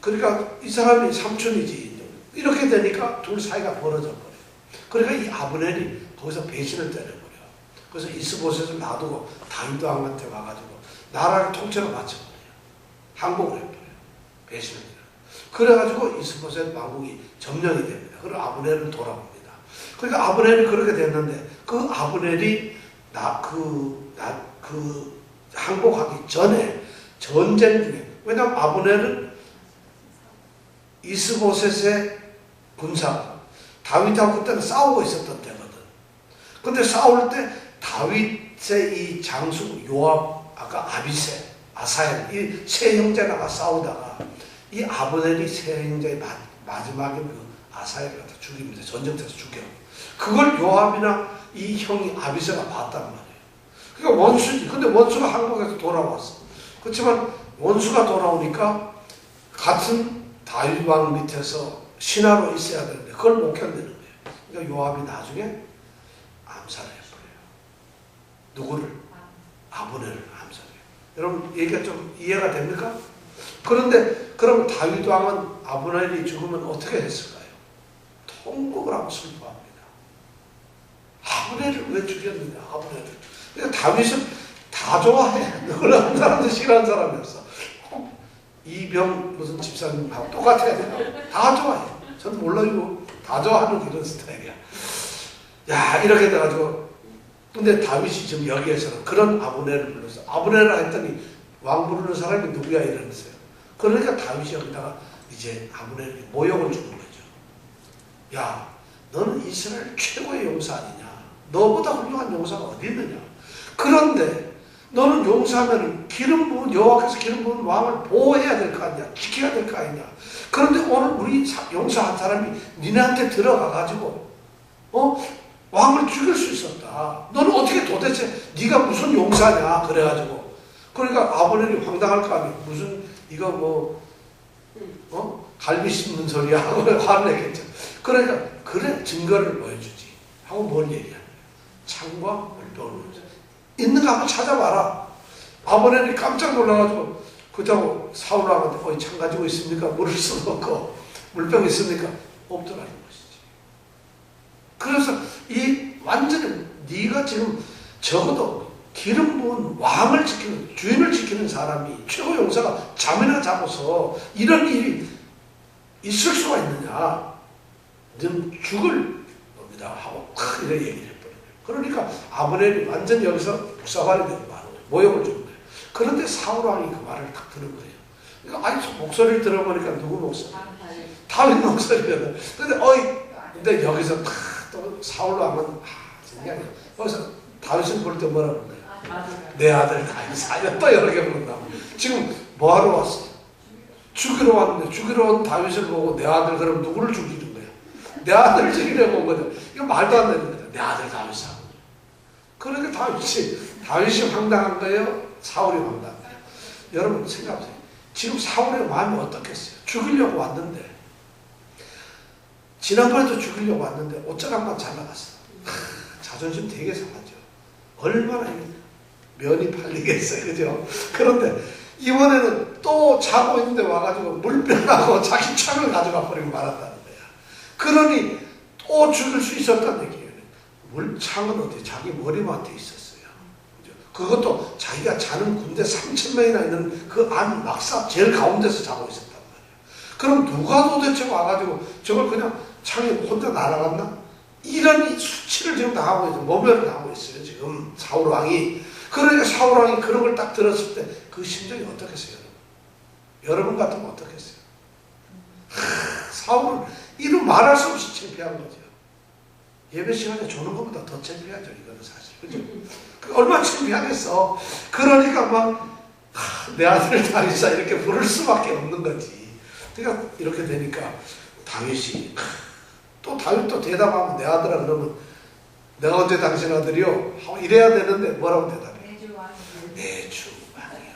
그러니까 이 사람이 삼촌이지. 이렇게 되니까 둘 사이가 벌어져 버려요. 그러니까 이 아브넬이 거기서 배신을 때려버려요. 그래서 이스보셋을 놔두고 다윗 왕한테 와가지고 나라를 통째로 바쳐버려요. 항복을 해버려요. 배신을 해요. 그래가지고 이스보셋 왕국이 점령이 됩니다. 그리고 아브넬은 돌아옵니다. 그러니까 아브넬이 그렇게 됐는데 그 아브넬이 항복하기 전에 전쟁 중에 왜냐하면 아브넬은 이스보셋의 군사 다윗하고 그때는 싸우고 있었던 때거든. 근데 싸울 때 다윗의 이 장수 요압 아까 아비세 아사엘 이 세 형제가 싸우다가 이 아브넬이 세 형제의 마지막에 그 아사엘을 갖다 죽입니다. 전쟁터에서 죽여. 그걸 요압이나 이 형이 아비세가 봤단 말이에요. 그러니까 원수지. 근데 원수가 항복해서 돌아왔어. 그렇지만 원수가 돌아오니까 같은 다윗 왕 밑에서 신하로 있어야 되는데 그걸 못 견디는 거예요. 그러니까 요압이 나중에 암살을 해버려요. 누구를? 아브넬을 암살해요. 여러분 얘기가 좀 이해가 됩니까? 그런데 그럼 다윗 왕은 아브넬이 죽으면 어떻게 했을까요? 통곡을 하고 슬퍼합니다. 아브넬을 왜 죽였느냐? 아브넬을. 그러니까 다윗은 다 좋아해. 그걸 한 사람도 싫어하는 사람이 없어. 이병 무슨 집사님하고 똑같아야 돼요. 다 좋아해. 전 몰라요. 다 좋아하는 이런 스타일이야. 야 이렇게 돼가지고 근데 다윗이 지금 여기에서는 그런 아브넬을 불렀어. 아브넬을 했더니 왕 부르는 사람이 누구야 이러면서요. 그러니까 다윗이 여기다가 이제 아브넬에게 모욕을 주는 거죠. 야 너는 이스라엘 최고의 용사 아니냐. 너보다 훌륭한 용사가 어디 있느냐. 그런데 너는 용사하면 기름 부은 여호와께서 기름 부은 왕을 보호해야 될 거 아니냐. 지켜야 될 거 아니냐. 그런데 오늘 우리 용사 한 사람이 니네한테 들어가 가지고 왕을 죽일 수 있었다. 너는 어떻게 도대체 네가 무슨 용사냐 그래가지고 그러니까 아버넬이 황당할 거 아니에요. 무슨 이거 뭐 갈비 씹는 소리야 하고 화를 냈겠죠. 그러니까 그래 증거를 보여주지 하고 뭘 얘기하는 거야. 창과 물병을 보여주지. 있는 거 한번 찾아봐라. 아버넬이 깜짝 놀라가지고 그자고 사울왕한테 창 가지고 있습니까? 물을 써놓고 물병 있습니까? 없더라는 것이지. 그래서 이 완전히 네가 지금 적어도 기름 부은 왕을 지키는 주인을 지키는 사람이 최고 용사가 잠이나 자고서 이런 일이 있을 수가 있느냐? 넌 죽을 놈이다 하고 이렇게 얘기를 해버려요. 그러니까 아브넬이 완전히 여기서 북사발이 되는 말로 모욕을 준 거예요. 그런데 사울왕이 그 말을 딱 들은 거예요. 그러니까 아니 목소리를 들어보니까 누구 목소리? 다윗 목소리거든. 근데 여기서 또 사울왕은 진짜 여기서 다윗을 볼 때 뭐라 그러나요? 내 아들 다윗 아니야 또 여러 개 부른다고. 지금 뭐하러 왔어? 죽이러 왔는데 죽이러 온 다윗을 보고 내 아들 그럼 누구를 죽이는 거야? 내 아들을 죽이려고 온 거죠. 이거 말도 안 되는 거죠. 내 아들 다윗하고. 그러니까 다윗이 황당한 거예요? 사울이 황당한 거예요? 여러분 생각하세요. 지금 사울의 마음이 어떻겠어요? 죽이려고 왔는데 지난번에도 죽이려고 왔는데 옷자락만 잘 나갔어. 자존심 되게 상하죠. 얼마나 면이 팔리겠어요. 그죠? 그런데 이번에는 또 자고 있는데 와가지고 물병하고 자기 창을 가져가 버리고 말았다는 거야. 그러니 또 죽일 수 있었다는 얘기예요. 창은 어디 자기 머리맡에 있었어요. 그죠? 그것도 자기가 자는 군대 3,000명이나 있는 그 안 막사 제일 가운데서 자고 있었단 말이에요. 그럼 누가 도대체 와가지고 저걸 그냥 창이 혼자 날아갔나? 이런 수치를 지금 당하고 있어요. 모멸을 당하고 있어요. 지금 사울왕이. 그러니까 사울왕이 그런 걸 딱 들었을 때 그 심정이 어떻겠어요? 여러분 같으면 어떻겠어요? 사울은 이런 말할 수 없이 창피한 거죠. 예배 시간에 조는 것보다 더 창피하죠. 이거는 사실. 그죠? 얼마나 창피하겠어. 그러니까 막 내 아들 다윗아 이렇게 부를 수밖에 없는 거지. 그러니까 이렇게 되니까 다윗이 또 다윗도 대답하면 내 아들아 그러면 내가 언제 당신 아들이요? 하고 이래야 되는데 뭐라고 대답해? 내 주 왕이야.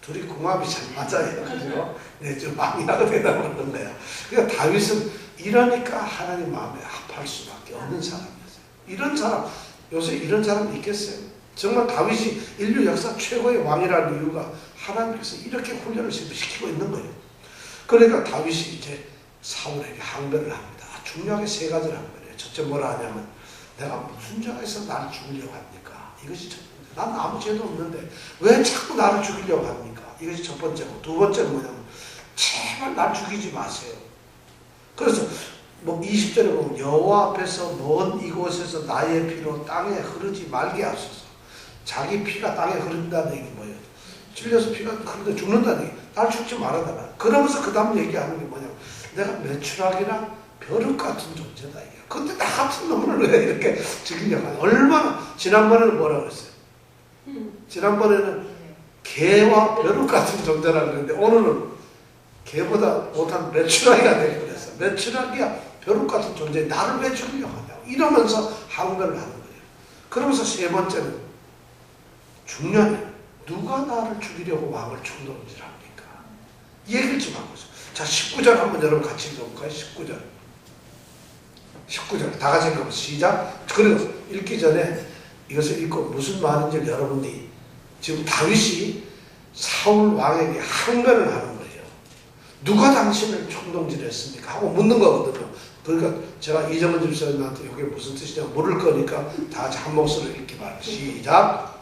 둘이 궁합이 잘 맞아요. 그죠? 내 주 왕이라고 대답하는 거야. 그러니까 다윗은 이러니까 하나님 마음에 합할 수밖에 없는 사람이었어요. 이런 사람, 요새 이런 사람 있겠어요? 정말 다윗이 인류 역사 최고의 왕이라는 이유가 하나님께서 이렇게 훈련을 시키고 있는 거예요. 그러니까 다윗이 이제 사울에게 항변을 합니다. 중요하게 세 가지를 항변해요. 첫째 뭐라 하냐면 내가 무슨 죄가 있어 나를 죽이려고 합니까? 이것이 첫 번째. 나는 아무 죄도 없는데 왜 자꾸 나를 죽이려고 합니까? 이것이 첫 번째고 두 번째는 뭐냐면 제발 날 죽이지 마세요. 그래서 뭐 20절에 보면 여호와 앞에서 먼 이곳에서 나의 피로 땅에 흐르지 말게 하소서. 자기 피가 땅에 흐른다는 얘기 뭐예요? 찔려서 피가 흐르다 죽는다는 얘기. 날 죽지 말아달라. 그러면서 그 다음 얘기하는 게 뭐냐면 내가 메추락이나 벼룩 같은 존재다 이게. 근데 나 같은 놈을 왜 이렇게 죽이려고 하냐. 얼마나 지난번에는 뭐라 그랬어요? 지난번에는 개와 벼룩 같은 존재라 그랬는데 오늘은 개보다 못한 메추라기가 되게 그랬어. 메추라기야 벼룩 같은 존재 나를 왜 죽이려고 하냐고 이러면서 항변을 하는 거예요. 그러면서 세 번째는 중요한 누가 나를 죽이려고 왕을 충동질합니까? 이 얘기를 좀 하고 있어요. 자 19절 한번 여러분 같이 읽어볼까요? 19절 다 같이 읽어보세요. 시작. 그리고 읽기 전에 이것을 읽고 무슨 말인지 여러분이 지금 다윗이 사울 왕에게 항변을 하는 거예요. 누가 당신을 총동질했습니까? 하고 묻는 거거든요. 그러니까 제가 이정은 집사님한테 이게 무슨 뜻이냐 물을 거니까 다 같이 한 목소리로 읽기 바랍니다. 시작.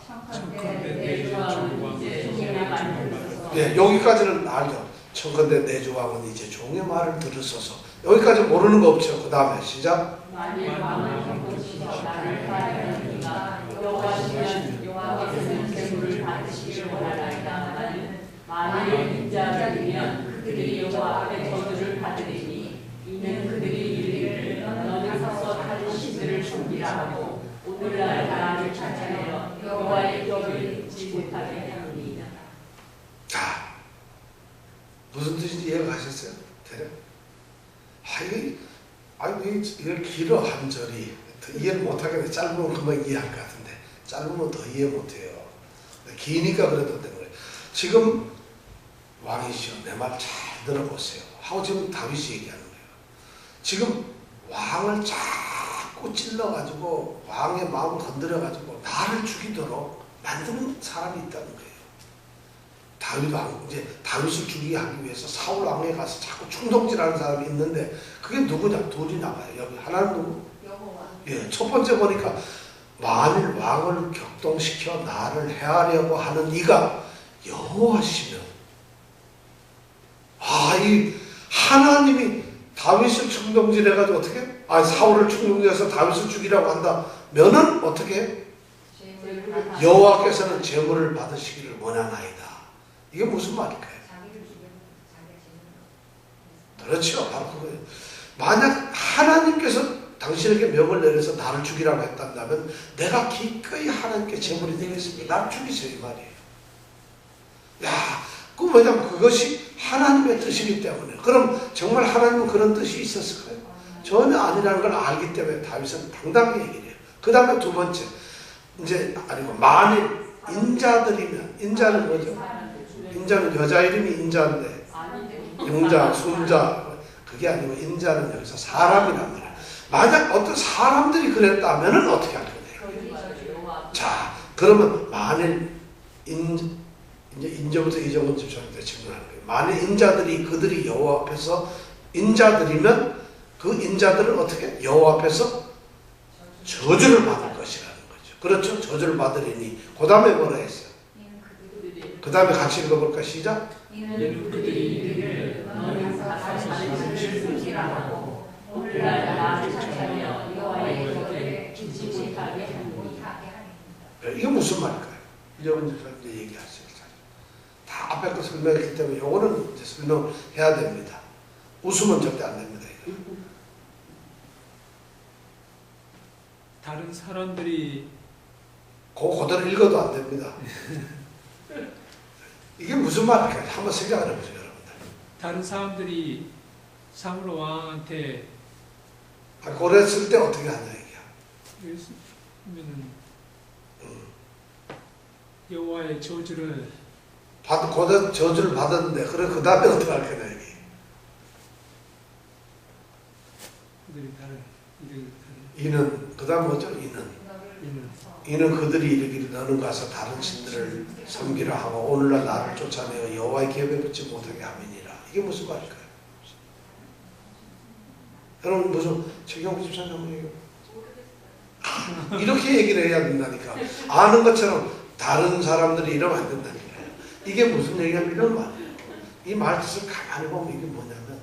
네, 여기까지는 알죠. 청컨대 내 주 왕은 이제 종의 말을 들으소서. 여기까지 모르는 거 없죠. 그 다음에 시작. 만일 왕을 겪으시어 나를 사랑하니까 여호와시면 여호와께서는 재물을 받으시기를 원하나이다 하는 만일 인자들이면 그들이 여호와 앞에 저주를 받으리니 이는 그들이 이르기를 너는 서서 다른 신들을 섬기라 하고 오늘날 나를 찾아내어 여호와의 법을 잊지 못하게 하느니라. 자, 무슨 뜻인지 이해가 가셨어요? 대략? 이게 길어 한 절이 더 이해를 못하겠네. 짧으면 금방 이해할 것 같은데 짧으면 더 이해 못해요. 기니까 그래도 되는 거예요. 지금 왕이시여 내 말 잘 들어보세요 하고 지금 다윗이 얘기하는 거예요. 지금 왕을 자꾸 찔러가지고 왕의 마음을 건드려가지고 나를 죽이도록 만드는 사람이 있다는 거예요. 다윗 왕, 이제 다윗을 죽이게 하기 위해서 사울 왕에 가서 자꾸 충동질하는 사람이 있는데 그게 누구냐? 둘이 나와요. 여기 하나는 누구? 여호와. 예, 첫 번째 보니까 만일 왕을 격동시켜 나를 해하려고 하는 이가 여호와시면, 이 하나님이 다윗을 충동질해가지고 어떻게? 사울을 충동질해서 다윗을 죽이라고 한다면은 어떻게? 여호와께서는 제물을 받으시기를 원하나이다. 이게 무슨 말일까요? 자기를 죽여놓고 자기가 제물을. 그렇죠. 바로 그거예요. 만약 하나님께서 당신에게 명을 내려서 나를 죽이라고 했단다면 내가 기꺼이 하나님께 제물이 되겠습니다. 나를 죽이세요 이 말이에요. 그 뭐냐면 그것이 하나님의 뜻이기 때문에. 그럼 정말 하나님은 그런 뜻이 있었을까요? 전혀 아니라는 걸 알기 때문에 다윗은 당당히 얘기를 해요. 그 다음에 두 번째, 이제 아니고 만일 인자들이면, 인자는 뭐죠? 인자는 여자 이름이 인자인데 용자, 순자, 그게 아니고 인자는 여기서 사람이란 말이에요. 만약 어떤 사람들이 그랬다면 어떻게 할 거예요? 자, 그러면 만일 이제 인자부터 이정은 집사님한테 질문하는 거예요. 만일 인자들이 그들이 여호와 앞에서 인자들이면 그 인자들은 어떻게? 여호와 앞에서 저주를 받을 것이라는 거죠. 그렇죠? 저주를 받으리니. 그 다음에 뭐라 했어요? 그 다음에 같이 읽어볼까? 시작. 이는 그들이 이르기를 너는 사사시는 숨기라고 오늘날 나를 찾으며 여호와의 곁에 기지 못하게 하니. 이게 무슨 말일까요? 이정은 집사님한테 얘기하세요. 다 앞에 거 설명했기 때문에 요거는 이제 설명해야 됩니다. 웃으면 절대 안 됩니다. 이거. 다른 사람들이 그대로 읽어도 안 됩니다. 이게 무슨 말일까요? 한번 생각을 해보세요, 여러분들. 다른 사람들이 사울 왕한테 그랬을 때 어떻게 하냐 이게야. 그러면은 여호와의 저주를 그대로 저주를 받았는데 그래 그 다음에 어떻게 할 거냐 이게. 그들이 다른 이는 그 다음 뭐죠? 이는 그들이 이르기를 너는 가서 다른 신들을 섬기라 하고 오늘날 나를 쫓아내어 여호와의 궤에 붙지 못하게 함이니라. 이게 무슨 말일까요? 여러분 무슨 최경호 집사님 한번 얘기해요. 이렇게 얘기를 해야 된다니까. 아는 것처럼 다른 사람들이 이러면 안 된다니까요. 이게 무슨 얘기냐면 이런 말이에요. 이 말 뜻을 가만히 보면 이게 뭐냐면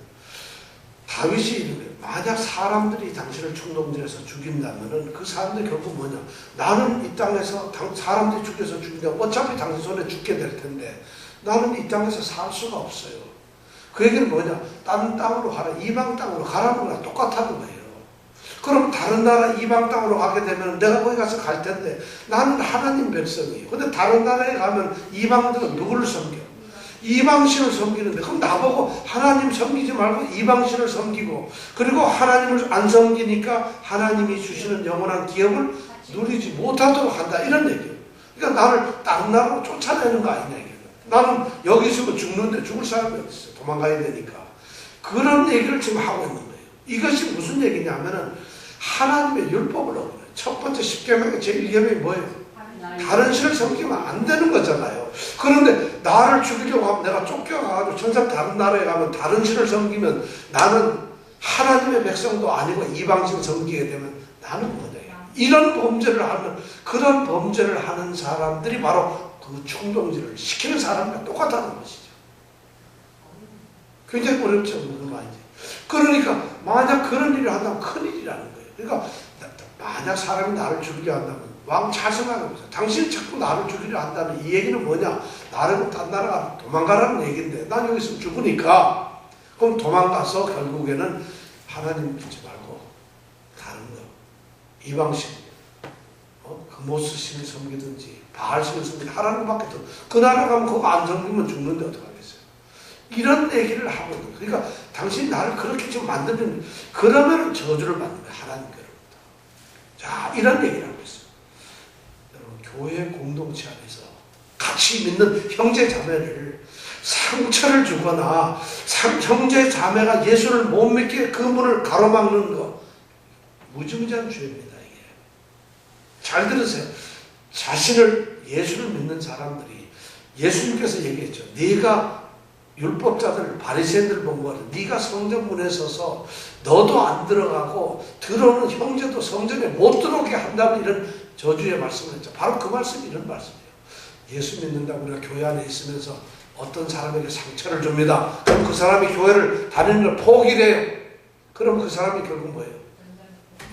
다윗이 이르되 만약 사람들이 당신을 충동질해서 죽인다면은 그 사람들이 결국 뭐냐? 나는 이 땅에서 사람들이 죽여서 죽인다. 어차피 당신 손에 죽게 될 텐데 나는 이 땅에서 살 수가 없어요. 그 얘기는 뭐냐? 다른 땅으로 가라. 이방 땅으로 가라는 거랑 똑같다는 거예요. 그럼 다른 나라 이방 땅으로 가게 되면 내가 거기 가서 갈 텐데 나는 하나님 백성이에요. 근데 다른 나라에 가면 이방들은 누구를 섬겨? 이방신을 섬기는데 그럼 나보고 하나님 섬기지 말고 이방신을 섬기고 그리고 하나님을 안 섬기니까 하나님이 주시는 영원한 기업을 누리지 못하도록 한다 이런 얘기예요. 그러니까 나를 다른 나라로 쫓아내는 거 아니냐 이게. 나는 여기 있으면 죽는데 죽을 사람이 어디 있어요. 도망가야 되니까. 그런 얘기를 지금 하고 있는 거예요. 이것이 무슨 얘기냐면은 하나님의 율법을 어기는 첫 번째 10계명의 제1계명이 뭐예요? 다른 신을 섬기면 안 되는 거잖아요. 그런데 나를 죽이려고 하면 내가 쫓겨가가지고 천상 다른 나라에 가면 다른 신을 섬기면 나는 하나님의 백성도 아니고 이방신 섬기게 되면 나는 뭐냐. 이런 범죄를 하는 그런 범죄를 하는 사람들이 바로 그 충동질을 시키는 사람과 똑같다는 것이죠. 굉장히 어렵죠. 무슨 말인지. 그러니까 만약 그런 일을 한다면 큰일이라는 거예요. 그러니까 만약 사람이 나를 죽이려 한다면 왕 잘 생각해보세요. 당신이 자꾸 나를 죽이려 한다는 이 얘기는 뭐냐? 나를 딴 나라 도망가라는 얘기인데 난 여기 있으면 죽으니까 그럼 도망가서 결국에는 하나님 믿지 말고 다른 거 이방신 금오스 신을 섬기든지 바알 신을 섬기든지 하나님밖에 더 그 나라 가면 그거 안 섬기면 죽는데 어떡하겠어요? 이런 얘기를 하고 있는 거예요. 그러니까 당신이 나를 그렇게 좀 만드는 그러면 저주를 받는 거예요. 하나님께로부터. 자, 이런 얘기를 하고 있어요. 여러분, 교회 공동체 안에서 같이 믿는 형제 자매를 상처를 주거나 형제 자매가 예수를 못 믿게 그 문을 가로막는 거 무지무지한 죄입니다. 이게. 잘 들으세요. 자신을 예수를 믿는 사람들이 예수님께서 얘기했죠. 네가 율법자들 바리새인들 본 거를 네가 성전문에 서서 너도 안 들어가고 들어오는 형제도 성전에 못 들어오게 한다는 이런 저주의 말씀을 했죠. 바로 그 말씀이 이런 말씀이에요. 예수 믿는다고 우리가 교회 안에 있으면서 어떤 사람에게 상처를 줍니다. 그럼 그 사람이 교회를 다니는 걸 포기를 해요. 그럼 그 사람이 결국 뭐예요?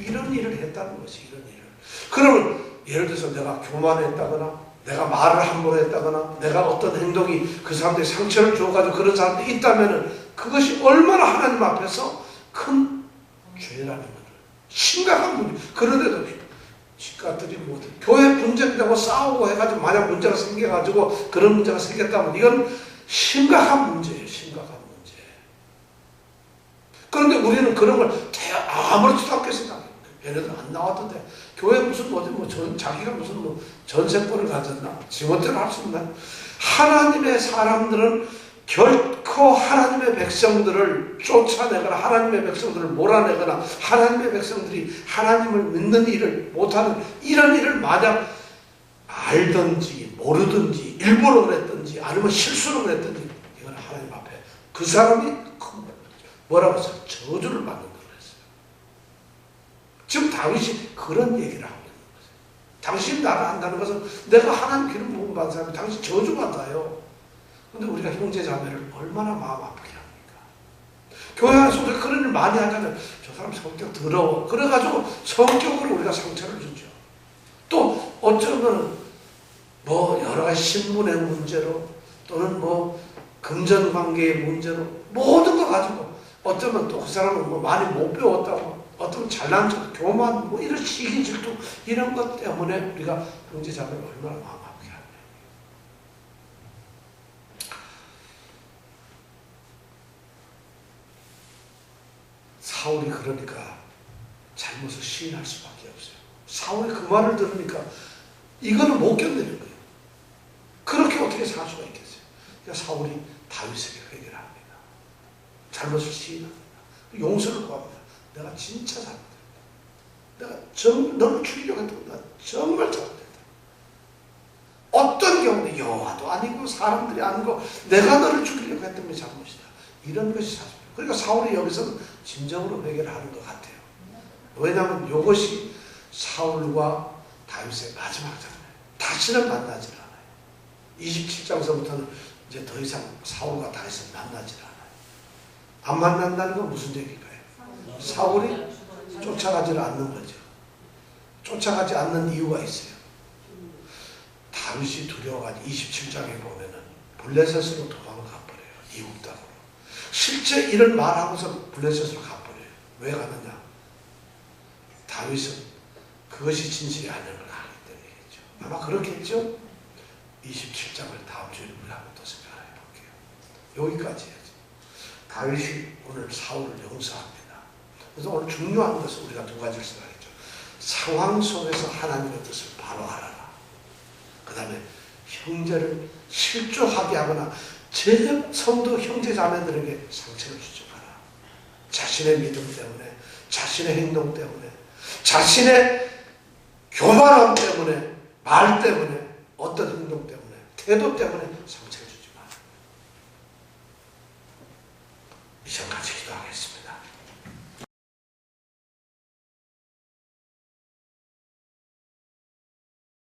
이런 일을 했다는 것이 이런 일을. 그러면 예를 들어서 내가 교만했다거나 내가 말을 함부로 했다거나 내가 어떤 행동이 그 사람들이 상처를 주어가지고 그런 사람들이 있다면 그것이 얼마나 하나님 앞에서 큰 죄라는 것을 심각한 문제. 그런데도 집값들이 뭐 교회 분쟁되고 싸우고 해가지고 만약 문제가 생겨가지고 그런 문제가 생겼다면 이건 심각한 문제예요. 심각한 문제. 그런데 우리는 그런 걸 아무렇지도 않게 생각해요. 얘네들 안 나왔던데 교회 무슨 자기가 무슨 전세권을 가졌나 지멋대로 할 수 있나. 하나님의 사람들은 결코 하나님의 백성들을 쫓아내거나 하나님의 백성들을 몰아내거나 하나님의 백성들이 하나님을 믿는 일을 못하는 이런 일을 만약 알든지 모르든지 일부러 그랬든지 아니면 실수로 그랬든지 이건 하나님 앞에 그 사람이 뭐라고 해서 저주를 받는다고 했어요. 지금 다윗이 그런 얘기를 하고 있는 거죠. 당신 나를 안다는 것은 내가 하나님 기름 부음 받은 사람이 당신 저주받아요. 근데 우리가 형제 자매를 얼마나 마음 아프게 합니까? 교회 안에서 우리가 그런 일 많이 하잖아요. 저 사람 성격 더러워. 그래가지고 성격으로 우리가 상처를 주죠. 또 어쩌면 뭐 여러 가지 신분의 문제로 또는 뭐 금전관계의 문제로 모든 거 가지고 어쩌면 또 그 사람은 뭐 많이 못 배웠다고 어떤 잘난 척, 교만 뭐 이런 시기 질투 이런 것 때문에 우리가 형제 자매를 얼마나 마음 아프게 합니까? 사울이 그러니까 잘못을 시인할 수밖에 없어요. 사울이 그 말을 들으니까 이거는 못 견디는 거예요. 그렇게 어떻게 살 수가 있겠어요? 그러니까 사울이 다윗에게 회개를 합니다. 잘못을 시인합니다. 용서를 구합니다. 내가 진짜 잘못했다. 내가 너를 죽이려고 했던 건 정말 잘못했다. 어떤 경우는 여호와도 아니고 사람들이 아니고 내가 너를 죽이려고 했던 게 잘못이다. 이런 것이 사실. 그러니까 사울이 여기서는 진정으로 회개를 하는 것 같아요. 왜냐하면 이것이 사울과 다윗의 마지막 장면. 다시는 만나지 않아요. 27장서부터는 이제 더 이상 사울과 다윗은 만나지 않아요. 안 만난다는 건 무슨 얘기일까요? 사울이 쫓아가지를 않는 거죠. 쫓아가지 않는 이유가 있어요. 다윗이 두려워가지고 27장에 보면은 블레셋으로 도망을 가버려요. 이국 땅으로. 실제 이런 말하고서 블레셋으로 가버려요. 왜 가느냐? 다윗은 그것이 진실이 아닌 걸 알기 때문이겠죠. 아마 그렇겠죠? 27장을 다음 주에 우리 한번 또 생각해 볼게요. 여기까지 해야죠. 다윗이 오늘 사울을 용서합니다. 그래서 오늘 중요한 것은 우리가 두 가지를 생각했죠. 상황 속에서 하나님의 뜻을 바로 알아라. 그 다음에 형제를 실족하게 하거나 제 성도 형제 자매들에게 상처를 주지 마라. 자신의 믿음 때문에, 자신의 행동 때문에, 자신의 교만함 때문에, 말 때문에, 어떤 행동 때문에, 태도 때문에 상처를 주지 마라. 이 시간 같이 기도하겠습니다.